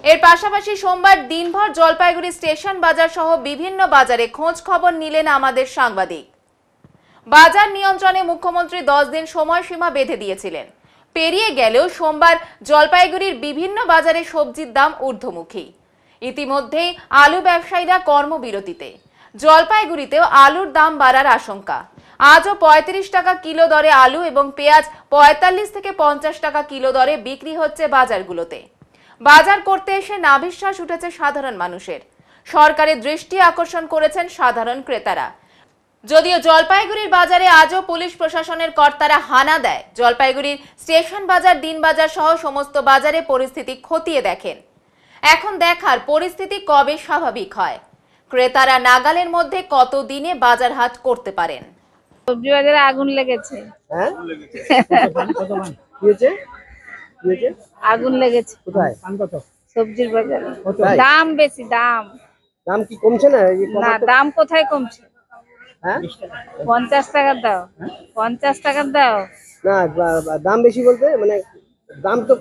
এর পাশাপাশি সোমবার দিনভর জলপাইগুড়ি স্টেশন বাজার সহ বিভিন্ন বাজারে খোঁজ খবর নিলেন আমাদের সাংবাদিক। বাজার নিয়ন্ত্রণে মুখ্যমন্ত্রী 10 দিন সময়সীমা বেঁধে দিয়েছিলেন। পেরিয়ে গেলেও সোমবার জলপাইগুড়ির বিভিন্ন বাজারে সবজির দাম ঊর্ধ্বমুখী। ইতিমধ্যেই আলু ব্যবসায়ীরা কর্মবিরতিতে। জলপাইগুড়িতেও আলুর দাম বাড়ার আশঙ্কা। আজও 35 টাকা কিলো দরে আলু এবং পেঁয়াজ 45 থেকে 50 টাকা কিলো দরে বিক্রি হচ্ছে বাজারগুলোতে। বাজার করতে এসে নাভিশ্বাস উঠেছে সাধারণ মানুষের। সরকারের দৃষ্টি আকর্ষণ করেছেন সাধারণ ক্রেতারা। যদিও জলপাইগুড়ির বাজারে আজও পুলিশ প্রশাসনের কর্তারা হানা দেয়। জলপাইগুড়ির স্টেশন বাজার, দিনবাজার সহ সমস্ত বাজারে পরিস্থিতি খতিয়ে দেখেন। এখন দেখার পরিস্থিতি কবে স্বাভাবিক হয়। ক্রেতারা নাগালের মধ্যে কত দিনে বাজার হাট করতে পারেন। সবজি বাজারে আগুন লেগেছে। হ্যাঁ, আগুন লেগেছে। কোথায়? সবজির বাজারে দাম বেশি। দাম কি কমছে না? না, দাম কোথায় কমছে? হ্যাঁ 50 টাকা দাও, 50 টাকা দাও। না দাম বেশি বলতে মানে দাম তো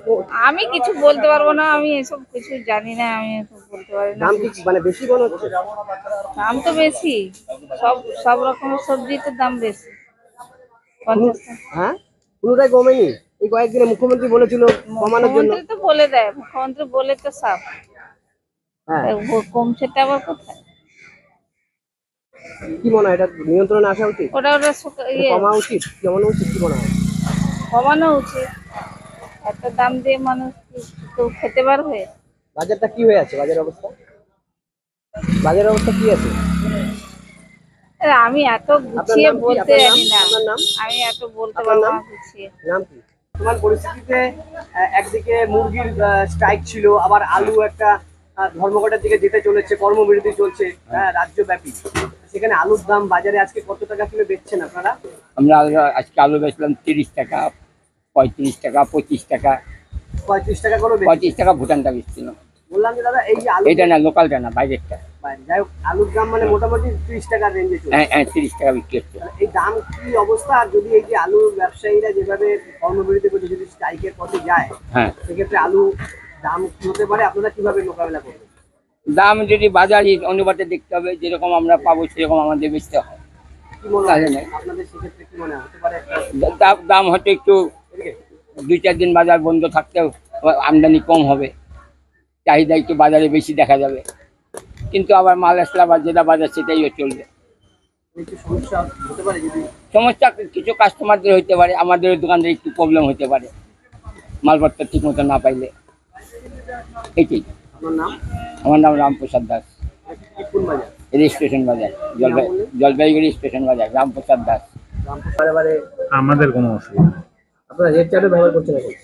আমি কিছু বলতে পারবো না, আমি এসব কিছু জানি না, আমি এসব বলতে পারি না। দাম কি মানে বেশি মনে হচ্ছে? দাম তো বেশি, সব রকমের সবজিতে দাম বেশি। 50 টাকা। হ্যাঁ পুরোটাই কমেনি? এই কয়েকদিনে মুখ্যমন্ত্রী বলেছিল কমানোর জন্য। মুখ্যমন্ত্রী তো বলে দেয়, মুখ্যমন্ত্রী বলে তো সাফ। হ্যাঁ কমছেটা আবার কোথায়? কি মনে হয় এটা নিয়ন্ত্রণে আসা উচিত? ওটা কমা উচিত, কমানো উচিত, কি মনে হয়? কমানো উচিত। এত দাম দিয়ে মানুষ কেউ খেতে পারবে? বাজারটা কি হয়ে আছে? বাজারের অবস্থা কি আছে? আমি এত গুছিয়ে বলতে জানি না, আপনার নাম? আমি এত বলতে পারবো না গুছিয়ে। নাম কি? তোমার পরিস্থিতিতে একদিকে মুরগির স্ট্রাইক ছিল, আবার আলু একটা ধর্মঘটের দিকে যেতে চলেছে, কর্মবিরতি চলছে রাজ্যব্যাপী। সেখানে আলুর দাম বাজারে আজকে কত টাকা কিলো বেচছেন আপনারা? আমরা আজকে আলু বেচলাম 30 টাকা, 35 টাকা, 25 টাকা। 35 টাকা করে? 25 টাকা ভুটানটা বেচছিলাম। বললাম যে দাদা এই যে আলু, এটা না লোকালটা না, বাইরেরটা। যাই হোক আলুর দাম মানে মোটামুটি 30 টাকার রেঞ্জে চলছে। হ্যাঁ 30 টাকা বিক্রি হচ্ছে। এই দাম কি অবস্থা? আর যদি এই যে আলু ব্যবসায়ীরা যেভাবে কর্মবিরতি করছে, যদি স্ট্রাইকের পথে যায়, হ্যাঁ সেক্ষেত্রে আলু দাম কি হতে পারে? আপনারা কিভাবে মোকাবেলা করবেন? দাম যদি বাজারে অনুপাতে দেখতে হবে, যেরকম আমরা পাবো সেরকম আমাদের বেচতে হয়। কি মনে হয় আপনাদের সেক্ষেত্রে কি মনে হতে পারে? দাম হয়তো একটু 2-4 দিন বাজার বন্ধ থাকতে আমদানি কম হবে, চাহিদা একটু বাজারে বেশি দেখা যাবে, কিন্তু আবার মাল আসলে আবার যেটা বাজার সেটাই চলবে। সমস্যা কিছু কাস্টমারদের হইতে পারে, আমাদের দোকানদার একটু প্রবলেম হতে পারে মালপত্র ঠিক মতো না পাইলে। এইটাই। আমার নাম রামপ্রসাদ দাস, স্টেশন বাজার, জলপাইগুড়ি স্টেশন বাজার, রামপ্রসাদ দাস। আমাদের কোনো অসুবিধা নেই। আপনারা রেট চার্টও ব্যবহার করছেন এখন?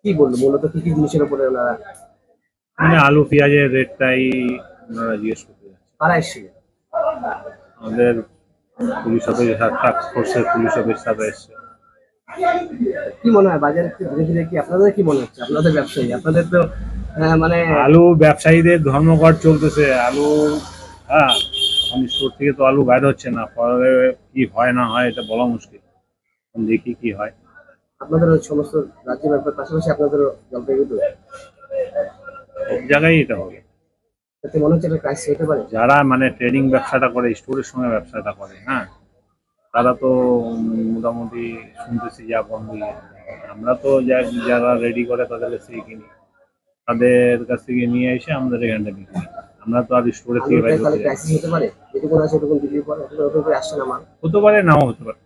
কি বলবো মূলত কি কি জিনিসের উপরে ওনারা মানে আলু পেঁয়াজের রেটটাই ওনারা জিজ্ঞেস করতে যাচ্ছে। কারা এসছে? আমাদের পুলিশ অফিসার, টাস্ক ফোর্সের পুলিশ অফিসাররা এসছে। কি মনে হয় বাজারে ধীরে ধীরে কি আপনাদের কি মনে হচ্ছে? আপনাদের ব্যবসায়ী, আপনাদের তো মানে আলু ব্যবসায়ীদের ধর্মঘট চলতেছে। আলু হ্যাঁ এখন স্টোর থেকে তো আলু বাইরে হচ্ছে না, পরে কি হয় না হয় এটা বলা মুশকিল, দেখি কি হয়। আপনাদের সমস্ত রাজ্য ব্যাপার পাশাপাশি আপনাদের জলপাইগুড়ি সব জায়গায় এটা হবে। এতে মনে হচ্ছে এটা ক্রাইসিস হতে পারে। যারা মানে ট্রেডিং ব্যবসাটা করে, স্টোরের সঙ্গে ব্যবসাটা করে, হ্যাঁ তারা তো মোটামুটি শুনতেছি যা বন্ধ। আমরা তো যারা রেডি করে তাদের কাছ থেকে কিনি, তাদের কাছ থেকে নিয়ে এসে আমাদের এখানটা বিক্রি। আমরা তো আর স্টোরে থেকে বাইরে হতে পারে, যেটুকু আছে সেটুকু বিক্রি করে, নতুন করে আসছে না মাল। হতে পারে, নাও হতে পারে।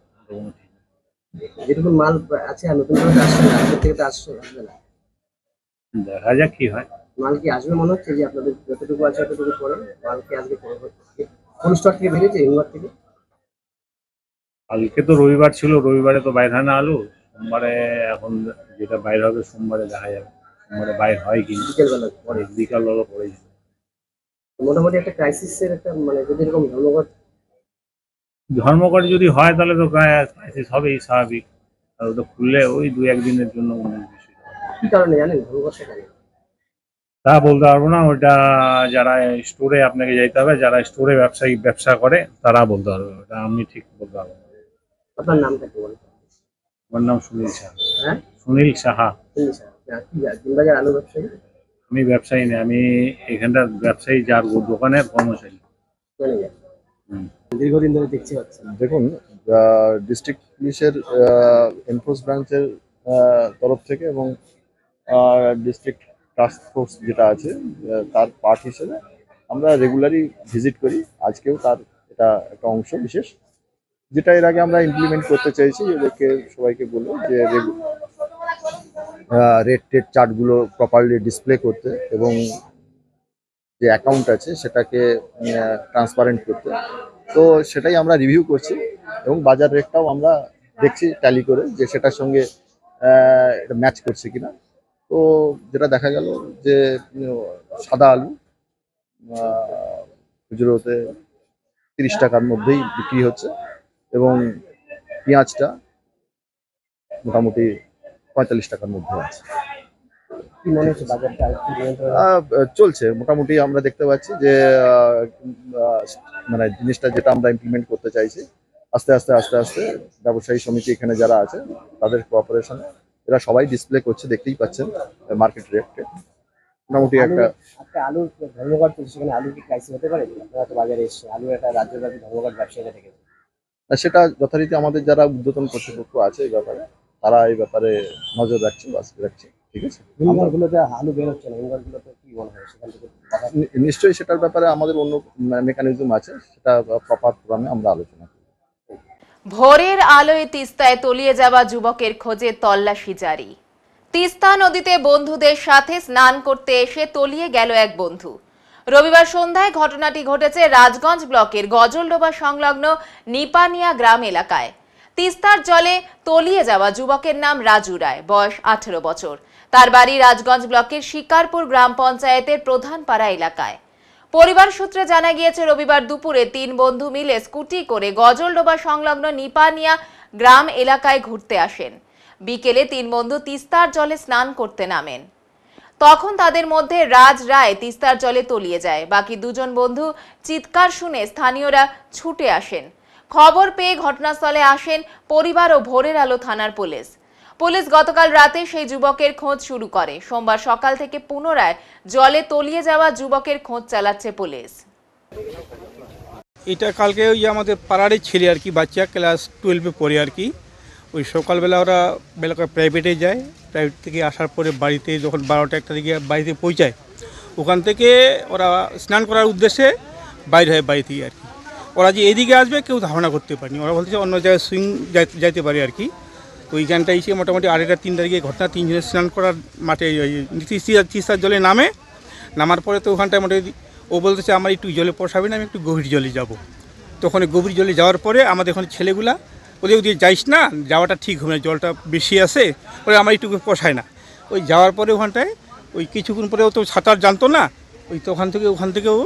যেটুকু মাল আছে আর নতুন করে আসছে না, আগের থেকে তো আসছে না। দেখা যাক কি হয়। মাল কি আসবে মনে হচ্ছে যে আপনাদের যতটুকু আছে ততটুকু করে মাল কি আজকে কোন স্টক থেকে বেরিয়েছে হিমঘর থেকে? কালকে তো রবিবার ছিল, রবিবারে তো বাইর হয় না আলু। সোমবারে এখন যেটা বাইর হবে সোমবারে দেখা যাবে, সোমবারে বাইর হয় কি বিকেলবেলা পরে, বিকালবেলা পরে যাবে। মোটামুটি একটা ক্রাইসিসের একটা মানে যদি এরকম ধর্মঘট যদি হয় তাহলে তো ক্রাইসিস হবেই, স্বাভাবিক। আর ওটা খুললে ওই 2-1 দিনের জন্য কি কারণে জানেন ধর্মঘটটা কেন? তা বলতে পারবো না, ওটা যারা স্টোরে আপনাকে যাইতে হবে, যারা স্টোরে ব্যবসা করে তারা বলতে পারবে, ওটা আমি ঠিক বলতে পারবো। আপনার নামটা কি বলেন? আমার নাম সুনীল সাহা। হ্যাঁ সুনীল সাহা। দিনবাজার আলু ব্যবসায়ী? আমি ব্যবসায়ী না, আমি এখানটার ব্যবসায়ী, যার দোকানের কর্মচারী। দীর্ঘদিন ধরে দেখছি পাচ্ছি। দেখুন, ডিস্ট্রিক্ট পুলিশের এনফোর্স ব্রাঞ্চের তরফ থেকে এবং ডিস্ট্রিক্ট টাস্ক ফোর্স যেটা আছে তার পার্ট হিসেবে আমরা রেগুলারই ভিজিট করি। আজকেও তার এটা একটা অংশ বিশেষ, যেটা এর আগে আমরা ইমপ্লিমেন্ট করতে চাইছি। এদেরকে সবাইকে বলবো যে রেট চার্টগুলো প্রপারলি ডিসপ্লে করতে এবং যে অ্যাকাউন্ট আছে সেটাকে ট্রান্সপারেন্ট করতে। তো সেটাই আমরা রিভিউ করছি এবং বাজার রেটটাও আমরা দেখছি ট্যালি করে যে সেটার সঙ্গে এটা ম্যাচ করছে কিনা। তো যেটা দেখা গেল যে সাদা আলু খুচরোতে 30 টাকার মধ্যেই বিক্রি হচ্ছে এবং পেঁয়াজটা মোটামুটি 45 টাকার মধ্যে আছে। কি মনে হচ্ছে বাজারটা একটু নিয়ন্ত্রণে? চলছে মোটামুটি। আমরা দেখতে পাচ্ছি যে মানে জিনিসটা যেটা আমরা ইমপ্লিমেন্ট করতে চাইছি আস্তে আস্তে ব্যবসায়ী সমিতি এখানে যারা আছে তাদের কোঅপারেশনে এরা সবাই ডিসপ্লে করছে, দেখতেই পাচ্ছেন মার্কেট রেটকে মোটামুটি একটা। আলুর ধর্মঘট চলছে, সেখানে আলু কি ক্রাইসিস হতে পারে? আপনারা তো বাজারে এসছে, আলু একটা রাজ্যব্যাপী ধর্মঘট ব্যবসায়ীরা দেখেছে। সেটা যথারীতি আমাদের যারা ঊর্ধ্বতন কর্তৃপক্ষ আছে এই ব্যাপারে তারা এই ব্যাপারে নজর রাখছে, রাখছে। ঠিক আছে, হিমঘরগুলোতে আলু বের হচ্ছে না, হিমঘরগুলোতে কি মনে হয় সেখান থেকে? নিশ্চয়ই সেটার ব্যাপারে আমাদের অন্য মেকানিজম আছে, সেটা প্রপার ফোরামে আমরা আলোচনা করি। ভোরের আলোয় তিস্তায় তলিয়ে যাওয়া যুবকের খোঁজে তল্লাশি জারি। তিস্তা নদীতে বন্ধুদের সাথে স্নান করতে এসে তলিয়ে গেল এক বন্ধু। রবিবার সন্ধ্যায় ঘটনাটি ঘটেছে রাজগঞ্জ ব্লকের গজলডোবা সংলগ্ন নিপানিয়া গ্রাম এলাকায়। তিস্তার জলে তলিয়ে যাওয়া যুবকের নাম রাজু রায়, বয়স 18 বছর। তার বাড়ি রাজগঞ্জ ব্লকের শিকারপুর গ্রাম পঞ্চায়েতের প্রধান পাড়া এলাকায়। পরিবার সূত্রে জানা গিয়েছে রবিবার দুপুরে 3 বন্ধু মিলে স্কুটি করে গজলডোবা সংলগ্ন নিপানিয়া গ্রাম এলাকায় ঘুরতে আসেন। বিকেলে 3 বন্ধু তিস্তার জলে স্নান করতে নামেন। তখন তাদের মধ্যে রাজ রায় তিস্তার জলে তলিয়ে যায়। বাকি 2 জন বন্ধু চিৎকার শুনে স্থানীয়রা ছুটে আসেন। খবর পেয়ে ঘটনাস্থলে আসেন পরিবার ও ভোরের আলো থানার পুলিশ। পুলিশ গতকাল রাতে সেই যুবকের খোঁজ শুরু করে। সোমবার সকাল থেকে পুনরায় জলে তলিয়ে যাওয়া যুবকের খোঁজ চালাচ্ছে পুলিশ। এটা কালকে ওই আমাদের পাড়ারই ছেলে আর কি, বাচ্চা ক্লাস 12-এ পড়ে আর কি। ওই সকালবেলা ওরা বেলাকা প্রাইভেটে যায়, প্রাইভেট থেকে আসার পরে বাড়িতে যখন 12টা-1টা দিকে বাড়িতে পৌঁছায়, ওখান থেকে ওরা স্নান করার উদ্দেশ্যে বাইরে হয় বাড়ি থেকে আর কি। ওরা যে এদিকে আসবে কেউ ধারণা করতে পারেনি, ওরা বলছে অন্য জায়গায় সুইং যাইতে পারে আর কি। ওইখানটা এসে মোটামুটি 2:30-3 তারিখে ঘটনা, 3 জনের স্নান করার মাঠে তিস্তার জলে নামার পরে তো ওখানটায় মোটামুটি ও বলতেছে আমার একটু জলে পোষাবে না, আমি একটু গভীর জলে যাব। তখন গভীর জলে যাওয়ার পরে আমাদের ওখানে ছেলেগুলা ওদের যাইস না, যাওয়াটা ঠিক হবে না, জলটা বেশি আসে, ওরা আমার একটু পোষায় না। ওই যাওয়ার পরে ওখানটায় ওই কিছুক্ষণ পরে ও তো সাঁতার জানতো না, ওই তো ওখান থেকেও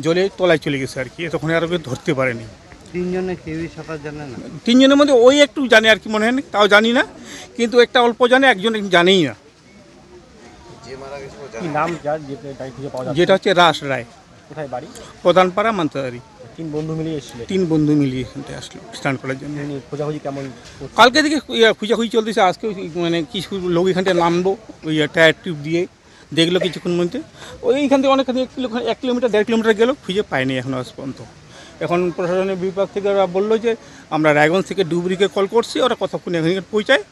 জলে তলায় চলে গেছে আর কি। তখন আর ওকে ধরতে পারেনি। 3 জনে কেউই সাঁতার জানে না? 3 জনের মধ্যে ওই একটু জানে আর কি, মনে হয় তাও জানি না, কিন্তু একটা অল্প জানে, একজন জানেই না। যেটা হচ্ছে রাস রায়। কোথায় বাড়ি? প্রধানপাড়া মান্তাদারি। 3 বন্ধু মিলিয়ে এসেছিলেন? 3 বন্ধু মিলিয়ে এখানটায় আসলো স্নান করার জন্য। খোঁজাখুঁজি কেমন? কালকে থেকে খুঁজাখুঁজি চলতেছে, আজকে মানে কিছু লোক এখানটায় নামবো ওই টায়ার টিউব দিয়ে, দেখলো কিছুক্ষণ মধ্যে। ওইখান থেকে অনেকখানি 1 কিলোমিটার 1.5 কিলোমিটার গেল, খুঁজে পায়নি এখনো আজ পর্যন্ত। এখন প্রশাসনের বিভাগ থেকে ওরা বললো যে আমরা রায়গঞ্জ থেকে ডুবরিকে কল করছি, ওরা কতক্ষণ এখানে পৌঁছায়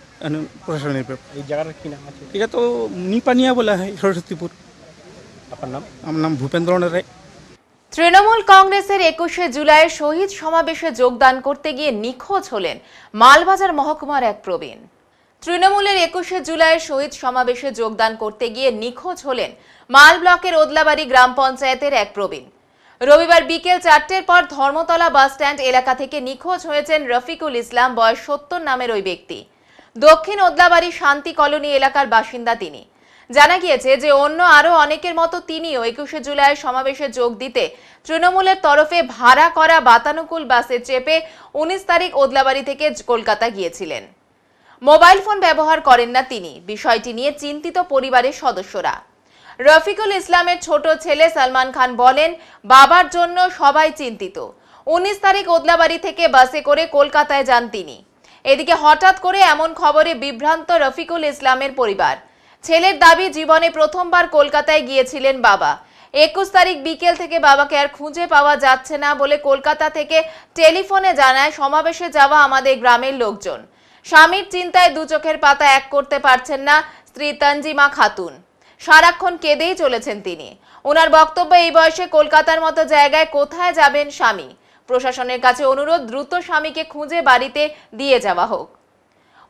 প্রশাসনের ব্যাপার। এই জায়গাটার কি নাম আছে? এটা তো নিপানিয়া বলা হয়, সরস্বতীপুর। আপনার নাম? আমার নাম ভূপেন্দ্রনাথ রায়। তৃণমূল কংগ্রেসের 21শে জুলাইয়ের শহীদ সমাবেশে যোগদান করতে গিয়ে নিখোঁজ হলেন মালবাজার মহকুমার এক প্রবীণ। তৃণমূলের 21শে জুলাইয়ের শহীদ সমাবেশে যোগদান করতে গিয়ে নিখোঁজ হলেন মাল ব্লকের ওদলাবাড়ি গ্রাম পঞ্চায়েতের এক প্রবীণ। রবিবার বিকেল 4টের পর ধর্মতলা বাসস্ট্যান্ড এলাকা থেকে নিখোঁজ হয়েছেন রফিকুল ইসলাম, বয়স 70 নামের ওই ব্যক্তি। দক্ষিণ ওদলাবাড়ি শান্তি কলোনি এলাকার বাসিন্দা তিনি। জানা গিয়েছে যে অন্য আরো অনেকের মতো তিনিও 21শে জুলাইয়ের সমাবেশে যোগ দিতে তৃণমূলের তরফে ভাড়া করা বাতানুকূল বাসে চেপে 19 তারিখ ওদলাবাড়ি থেকে কলকাতা গিয়েছিলেন। মোবাইল ফোন ব্যবহার করেন না তিনি। বিষয়টি নিয়ে চিন্তিত পরিবারের সদস্যরা। রফিকুল ইসলামের ছোট ছেলে সালমান খান বলেন, বাবার জন্য সবাই চিন্তিত। 19 তারিখ ওদলাবাড়ি থেকে বাসে করে কলকাতায় যান তিনি। এদিকে হঠাৎ করে এমন খবরে বিভ্রান্ত রফিকুল ইসলামের পরিবার। ছেলের দাবি, জীবনে প্রথমবার কলকাতায় গিয়েছিলেন বাবা। 21 তারিখ বিকেল থেকে বাবাকে আর খুঁজে পাওয়া যাচ্ছে না বলে কলকাতা থেকে টেলিফোনে জানায় সমাবেশে যাওয়া আমাদের গ্রামের লোকজন। স্বামীর চিন্তায় 2 চোখের পাতা এক করতে পারছেন না স্ত্রী তানজিমা খাতুন। সারাক্ষণ কেঁদেই চলেছেন তিনি। ওনার বক্তব্য, এই বয়সে কলকাতার মতো জায়গায় কোথায় যাবেন স্বামী। প্রশাসনের কাছে অনুরোধ, দ্রুত স্বামীকে খুঁজে বাড়িতে দিয়ে যাওয়া হোক।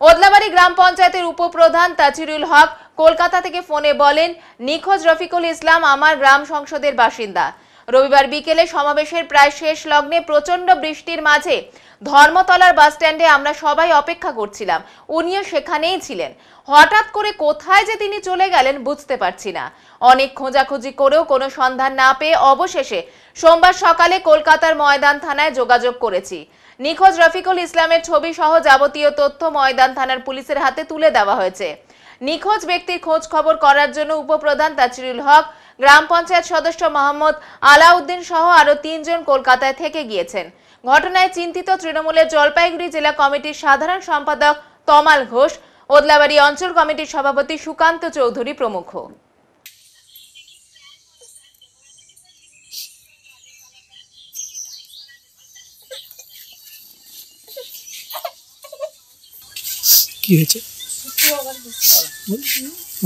ওদলাবাড়ি গ্রাম পঞ্চায়েতের উপপ্রধান তাজিরুল হক কলকাতা থেকে ফোনে বলেন, নিখোঁজ রফিকুল ইসলাম আমার গ্রাম সংসদের বাসিন্দা। রবিবার বিকেলে সমাবেশের প্রায় শেষ লগ্নে প্রচন্ড বৃষ্টির মাঝে ধর্মতলার বাস স্ট্যান্ডে আমরা সবাই অপেক্ষা করছিলাম, উনিও সেখানেই ছিলেন। হঠাৎ করে কোথায় যে তিনি চলে গেলেন বুঝতে পারছি না। অনেক খোঁজাখুঁজি করেও কোনো সন্ধান না পেয়ে অবশেষে সোমবার সকালে কলকাতার ময়দান থানায় যোগাযোগ করেছি। নিখোঁজ রফিকুল ইসলামের ছবি সহ যাবতীয় তথ্য ময়দান থানার পুলিশের হাতে তুলে দেওয়া হয়েছে। নিখোঁজ ব্যক্তির খোঁজ খবর করার জন্য উপপ্রধান তাজরুল হক, গ্রাম পঞ্চায়েত সদস্য মোহাম্মদ আলাউদ্দিন সহ আরো 3 জন কলকাতায় থেকে গিয়েছেন। ঘটনায় চিন্তিত তৃণমূলের জলপাইগুড়ি জেলা কমিটির সাধারণ সম্পাদক তমাল ঘোষ, ওদলাবাড়ি অঞ্চল কমিটির সভাপতি সুকান্ত চৌধুরী প্রমুখ। কি হয়েছে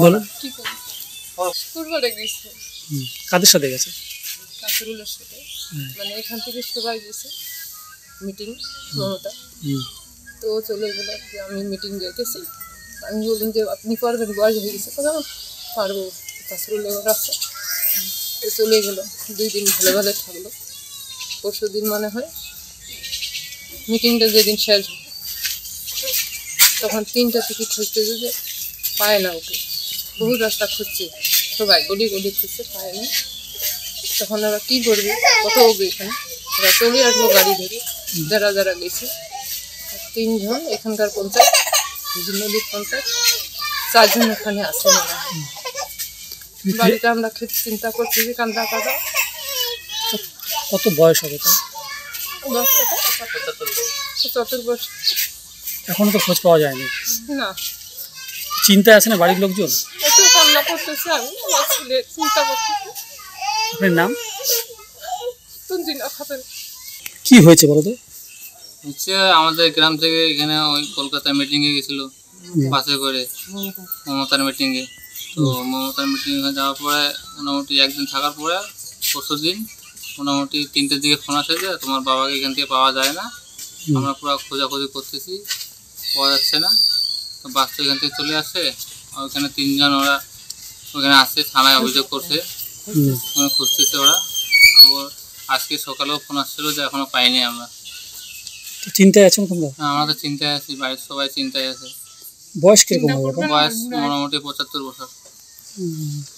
বলো? কাদের সাথে গেছে? কাসরুলের সাথে, মানে এখান থেকে সবাই গেছে মিটিং মমতা, তো চলে গেল যে আমি মিটিং যেতেছি। আমি বললাম যে আপনি পারবেন, বয়স হয়ে গেছে, কথা পারবো। কাসরুল এবার আসছে, তো চলে গেল। 2 দিন ভালো ভালো থাকলো। পরশু দিন মনে হয় মিটিংটা যেদিন শেষ হল, তখন 3টা থেকে খুঁজতে যে পায় না ওকে। বহু রাস্তা খুঁজছে, সবাই গলি গলি খুঁজছে, পায় না। তখন ওরা কী করবে, কত হবে এখানে, ওরা চলে আসবো গাড়ি ধরে, যারা যারা গেছে। 3 জন এখানকার পঞ্চায়েত, নদীর পঞ্চায়েত, 4 জন এখানে আসে না। বাড়িতে আমরা চিন্তা করছি যে কান্দা কাদা। কত বয়স হবে তা? 75 বছর। এখনো তো খোঁজ পাওয়া যায়নি। না, চিন্তায় আছে না বাড়ির লোকজন? একটু কান্না করতেছে, আমি আমার ছেলে চিন্তা করতেছি। আপনার নাম? তঞ্জিনা খাতুন। কি হয়েছে বলো তো? হচ্ছে আমাদের গ্রাম থেকে এখানে ওই কলকাতায় মিটিংয়ে গেছিল বাসে করে, মমতার মিটিংয়ে। তো মমতার মিটিংয়ে যাওয়ার পরে মোটামুটি 1 দিন থাকার পরে পরশু দিন মোটামুটি 3টের দিকে ফোন আসে যে তোমার বাবাকে এখান থেকে পাওয়া যায় না। আমরা পুরো খোঁজাখুঁজি করতেছি, পাওয়া যাচ্ছে না। তো বাস তো এখান থেকে চলে আসে, ওইখানে 3 জন ওরা ওখানে আসছে, থানায় অভিযোগ করছে, খুঁজতেছে ওরা। আবার আজকে সকালেও ফোন আসছিল যে এখনো পাইনি আমরা। চিন্তায় আছেন তোমরা? আমরা তো চিন্তায় আছি, বাড়ির সবাই চিন্তায় আছে। বয়স কিরকম হবে? বয়স মোটামুটি 75 বছর।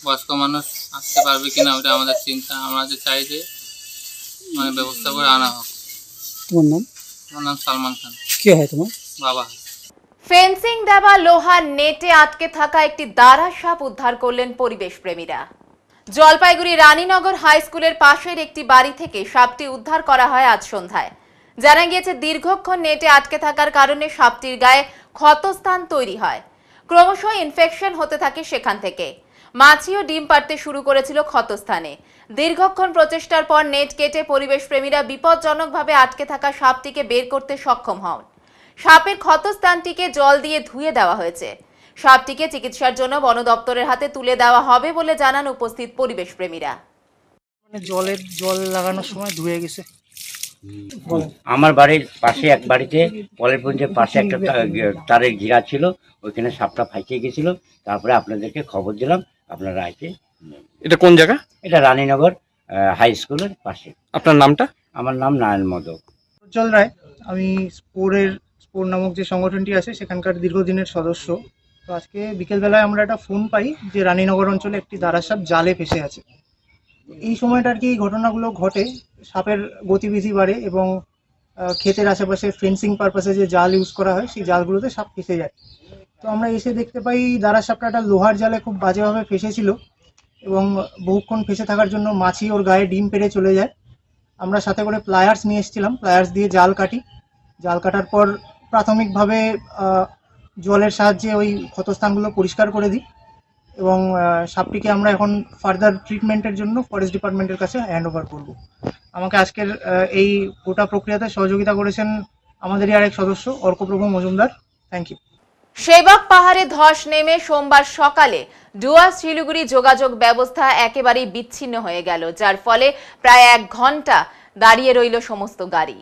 বয়স্ক মানুষ আসতে পারবে কিনা ওটা আমাদের চিন্তা। আমরা যে চাই যে মানে ব্যবস্থা করে আনা হোক। তোমার নাম? আমার নাম সালমান খান। কে হয় তোমার? বাবা। ফেন্সিং দেওয়া লোহার নেটে আটকে থাকা একটি দাঁড়া সাপ উদ্ধার করলেন পরিবেশ প্রেমীরা। জলপাইগুড়ি রানীনগর হাই স্কুলের পাশের একটি বাড়ি থেকে সাপটি উদ্ধার করা হয় আজ সন্ধ্যায়। জানা গিয়েছে দীর্ঘক্ষণ নেটে আটকে থাকার কারণে সাপটির গায়ে ক্ষতস্থান তৈরি হয়, ক্রমশ ইনফেকশন হতে থাকে সেখান থেকে। মাছিও ডিম পাড়তে শুরু করেছিল ক্ষতস্থানে। দীর্ঘক্ষণ প্রচেষ্টার পর নেট কেটে পরিবেশ প্রেমীরা বিপজ্জনকভাবে আটকে থাকা সাপটিকে বের করতে সক্ষম হন। সাপের ক্ষতস্থানটিকে জল দিয়ে ধুয়ে দেওয়া হয়েছে। সাপটিকে চিকিৎসার জন্য বন দপ্তরের হাতে তুলে দেওয়া হবে বলে জানান উপস্থিত পরিবেশ প্রেমীরা। জল লাগানোর সময় ধুয়ে গেছে। আমার বাড়ির পাশে এক বাড়িতে পলের পঞ্চের পাশে একটা তারের ঘিরা ছিল, ওইখানে সাপটা ফাঁসিয়ে গেছিল। তারপরে আপনাদেরকে খবর দিলাম, আপনারা আইতে। এটা কোন জায়গা? এটা রানীনগর হাই স্কুলের পাশে। আপনার নামটা? আমার নাম নারায়ণ মদক। উজ্জ্বল রায়। আমি স্পোর নামক যে সংগঠনটি আছে সেখানকার দীর্ঘদিনের সদস্য। তো আজকে বিকেলবেলায় আমরা একটা ফোন পাই যে রানীনগর অঞ্চলে একটি দাঁড়া সাপ জালে ফেসে আছে। এই সময়টা আর কি এই ঘটনাগুলো ঘটে, সাপের গতিবিধি বাড়ে এবং ক্ষেতের আশেপাশে ফেন্সিং পারপাসে যে জাল ইউজ করা হয় সেই জালগুলোতে সাপ ফেসে যায়। তো আমরা এসে দেখতে পাই দাঁড়া সাপটা একটা লোহার জালে খুব বাজেভাবে ফেসেছিল এবং বহুক্ষণ ফেসে থাকার জন্য মাছি ওর গায়ে ডিম পেড়ে চলে যায়। আমরা সাথে করে প্লায়ার্স নিয়ে এসেছিলাম, প্লায়ার্স দিয়ে জাল কাটি। জাল কাটার পর প্রাথমিকভাবে জলের সাহায্যে ওই ক্ষতস্থানগুলো পরিষ্কার করে দিই এবং সাপটিকে আমরা এখন ফার্দার ট্রিটমেন্টের জন্য ফরেস্ট ডিপার্টমেন্টের কাছে হ্যান্ড ওভার করবো। আমাকে আজকের এই গোটা প্রক্রিয়াতে সহযোগিতা করেছেন আমাদেরই আরেক সদস্য অর্কপ্রভু মজুমদার। Thank you. সেবক পাহাড়ে ধস নেমে সোমবার সকালে ডুয়ার্স শিলিগুড়ি যোগাযোগ ব্যবস্থা একেবারেই বিচ্ছিন্ন হয়ে গেল, যার ফলে প্রায় 1 ঘন্টা দাঁড়িয়ে রইল সমস্ত গাড়ি।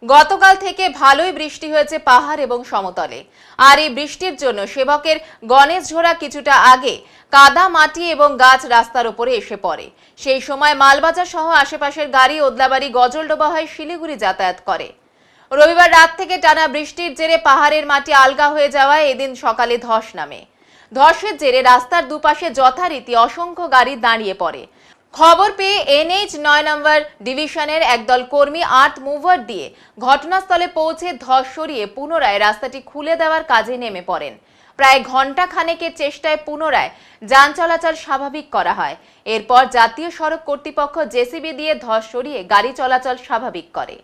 গতকাল থেকে ভালোই বৃষ্টি হয়েছে পাহাড় এবং সমতলে, আর এই বৃষ্টির জন্য সেবকের গণেশঝোড়া কিছুটা আগে কাদা মাটি এবং গাছ রাস্তার উপরে এসে পড়ে। সেই সময় মালবাজার সহ আশেপাশের গাড়ি ওদলাবাড়ি গজলডোবা হয়ে শিলিগুড়ি যাতায়াত করে। রবিবার রাত থেকে টানা বৃষ্টির জেরে পাহাড়ের মাটি আলগা হয়ে যাওয়ায় এদিন সকালে ধস নামে। ধসের জেরে রাস্তার দুপাশে যথারীতি অসংখ্য গাড়ি দাঁড়িয়ে পড়ে। খবর পেয়ে NH 9 নম্বর ডিভিশনের একদল কর্মী আর্থ মুভার দিয়ে ঘটনাস্থলে পৌঁছে ধস সরিয়ে পুনরায় রাস্তাটি খুলে দেওয়ার কাজে নেমে পড়েন। প্রায় ঘন্টা খানেকের চেষ্টায় পুনরায় যান চলাচল স্বাভাবিক করা হয়। এরপর জাতীয় সড়ক কর্তৃপক্ষ জেসিবি দিয়ে ধস সরিয়ে গাড়ি চলাচল স্বাভাবিক করে।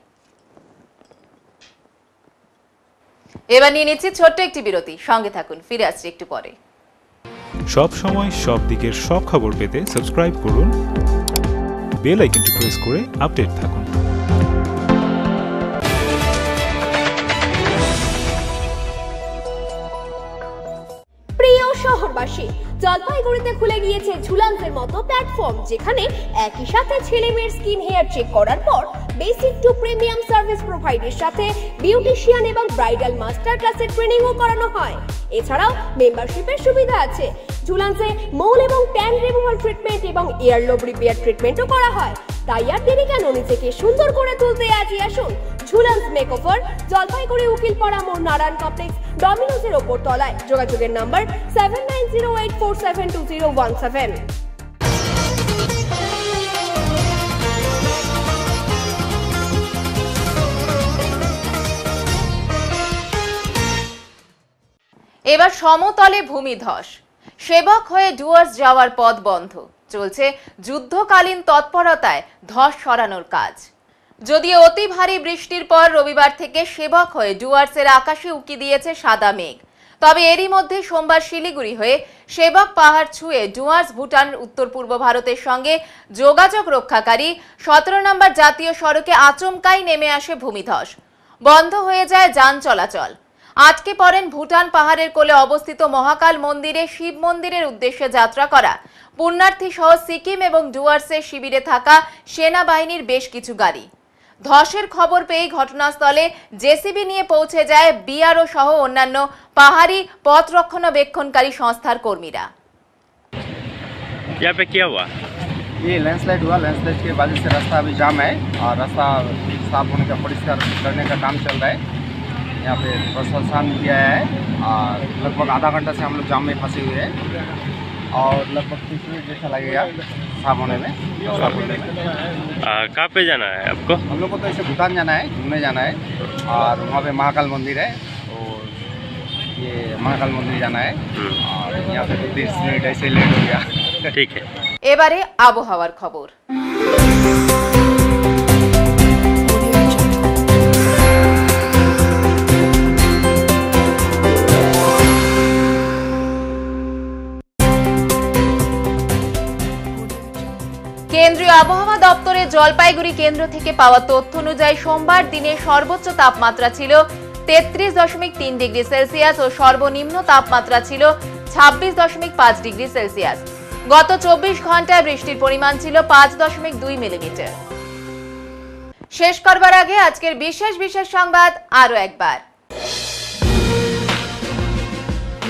এবার নিয়ে নিচ্ছি ছোট্ট একটি বিরতি, সঙ্গে থাকুন, ফিরে আসছি একটু পরে। সব সময় সব দিকের সব খবর পেতে সাবস্ক্রাইব করুন, বেল আইকনটি প্রেস করে আপডেট থাকুন। প্রিয় শহরবাসী, জলপাইগুড়িতে খুলে গিয়েছে ঝুলান্সের মতো প্ল্যাটফর্ম, যেখানে একই সাথে ছেলে মেয়ের স্কিন হেয়ার চেক করার পর বেসিক টু প্রিমিয়াম সার্ভিস প্রোভাইডের সাথে বিউটিশিয়ান এবং ব্রাইডাল মাস্টার ক্লাসের ট্রেনিংও করানো হয়। এছাড়াও মেম্বারশিপের সুবিধা আছে। ঝুলান্সে মোল এবং ট্যান রিমুভাল ট্রিটমেন্ট এবং ইয়ারলোব রিপেয়ার ট্রিটমেন্টও করা হয়। তাই আর দেরি কেন, নিজেকে সুন্দর করে তুলতে আজই আসুন ঝুলান্স মেকওভার, জলপাইগুড়ি উকিলপাড়া মোড়, নারায়ণ কমপ্লেক্স, ডমিনোজের ওপর তলায়। যোগাযোগের নাম্বার 7908472017। এবার সমতলে ভূমিধস, সেবক হয়ে ডুয়ার্স যাওয়ার পথ বন্ধ। চলছে যুদ্ধকালীন তৎপরতায় ধস সরানোর কাজ। যদিও অতি ভারী বৃষ্টির পর রবিবার থেকে সেবক হয়ে ডুয়ার্সের আকাশে উকি দিয়েছে সাদা মেঘ, তবে এরই মধ্যে সোমবার শিলিগুড়ি হয়ে সেবক পাহাড় ছুঁয়ে ডুয়ার্স ভুটান উত্তর পূর্ব ভারতের সঙ্গে যোগাযোগ রক্ষাকারী 17 নম্বর জাতীয় সড়কে আচমকাই নেমে আসে ভূমিধস। বন্ধ হয়ে যায় যান চলাচল। আটকে পড়েন ভুটান পাহাড়ের কোলে অবস্থিত মহাকাল মন্দিরে শিব মন্দিরের উদ্দেশ্যে যাত্রা করা পুণ্যার্থী সহ সিকিম এবং ডুয়ার্সের শিবিরে থাকা সেনাবাহিনীর বেশ কিছু গাড়ি। ধসের খবর পেয়ে ঘটনাস্থলে জেসিবি নিয়ে পৌঁছে যায় বিআরও সহ অন্যান্য পাহাড়ি পথ রক্ষণাবেক্ষণকারী সংস্থার কর্মীরা। यहाँ पे क्या हुआ? ये लैंडस्लाइड हुआ। लैंडस्लाइड की वजह से रास्ता अभी जाम है और रास्ता साफ होने का परिष्कार करने का काम चल रहा है। यहाँ पे प्रशासन किया है और लगभग आधा घंटा से हम लोग जाम में फंसे हुए हैं और लगभग 30 मिनट जैसा लगेगा साफ होने में, साफ होने में। कहाँ पे जाना है आपको? हम लोग को तो ऐसे भूटान जाना है, घूमने जाना है और वहाँ पे महाकाल मंदिर है, और ये महाकाल मंदिर जाना है और यहाँ पे 30 मिनट ऐसे लेट हो गया। ठीक है। এবারে আবহাওয়ার খবর। কেন্দ্রীয় আবহাওয়া দপ্তরের জলপাইগুড়ি কেন্দ্র থেকে পাওয়া তথ্য অনুযায়ী সোমবার দিনে সর্বোচ্চ তাপমাত্রা ছিল 33.3 ডিগ্রি সেলসিয়াস ও সর্বনিম্ন তাপমাত্রা ছিল 26.5 ডিগ্রি সেলসিয়াস। গত 24 ঘন্টায় বৃষ্টির পরিমাণ ছিল 5.2 মিলিমিটার। শেষ করবার আগে আজকের বিশেষ সংবাদ আরো একবার।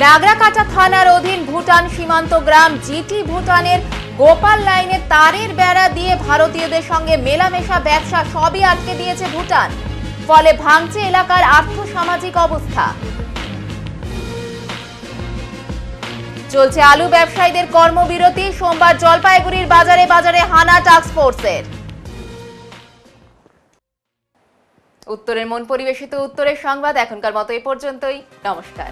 নাগরাকাটা থানার অধীন ভুটান সীমান্ত গ্রাম জিটি ভুটানের গোপাল লাইনে তারের বেড়া দিয়ে ভারতীয়দের সঙ্গে মেলামেশা ব্যবসা সবই আটকে দিয়েছে ভুটান। ফলে ভাঙছে এলাকার আর্থসামাজিক অবস্থা। চলছে আলু ব্যবসায়ীদের কর্মবিরতি। সোমবার জলপাইগুড়ির বাজারে বাজারে হানা টাস্ক ফোর্সের। উত্তরের মন পরিবেশিত উত্তরের সংবাদ এখনকার মতো এই পর্যন্তই। নমস্কার।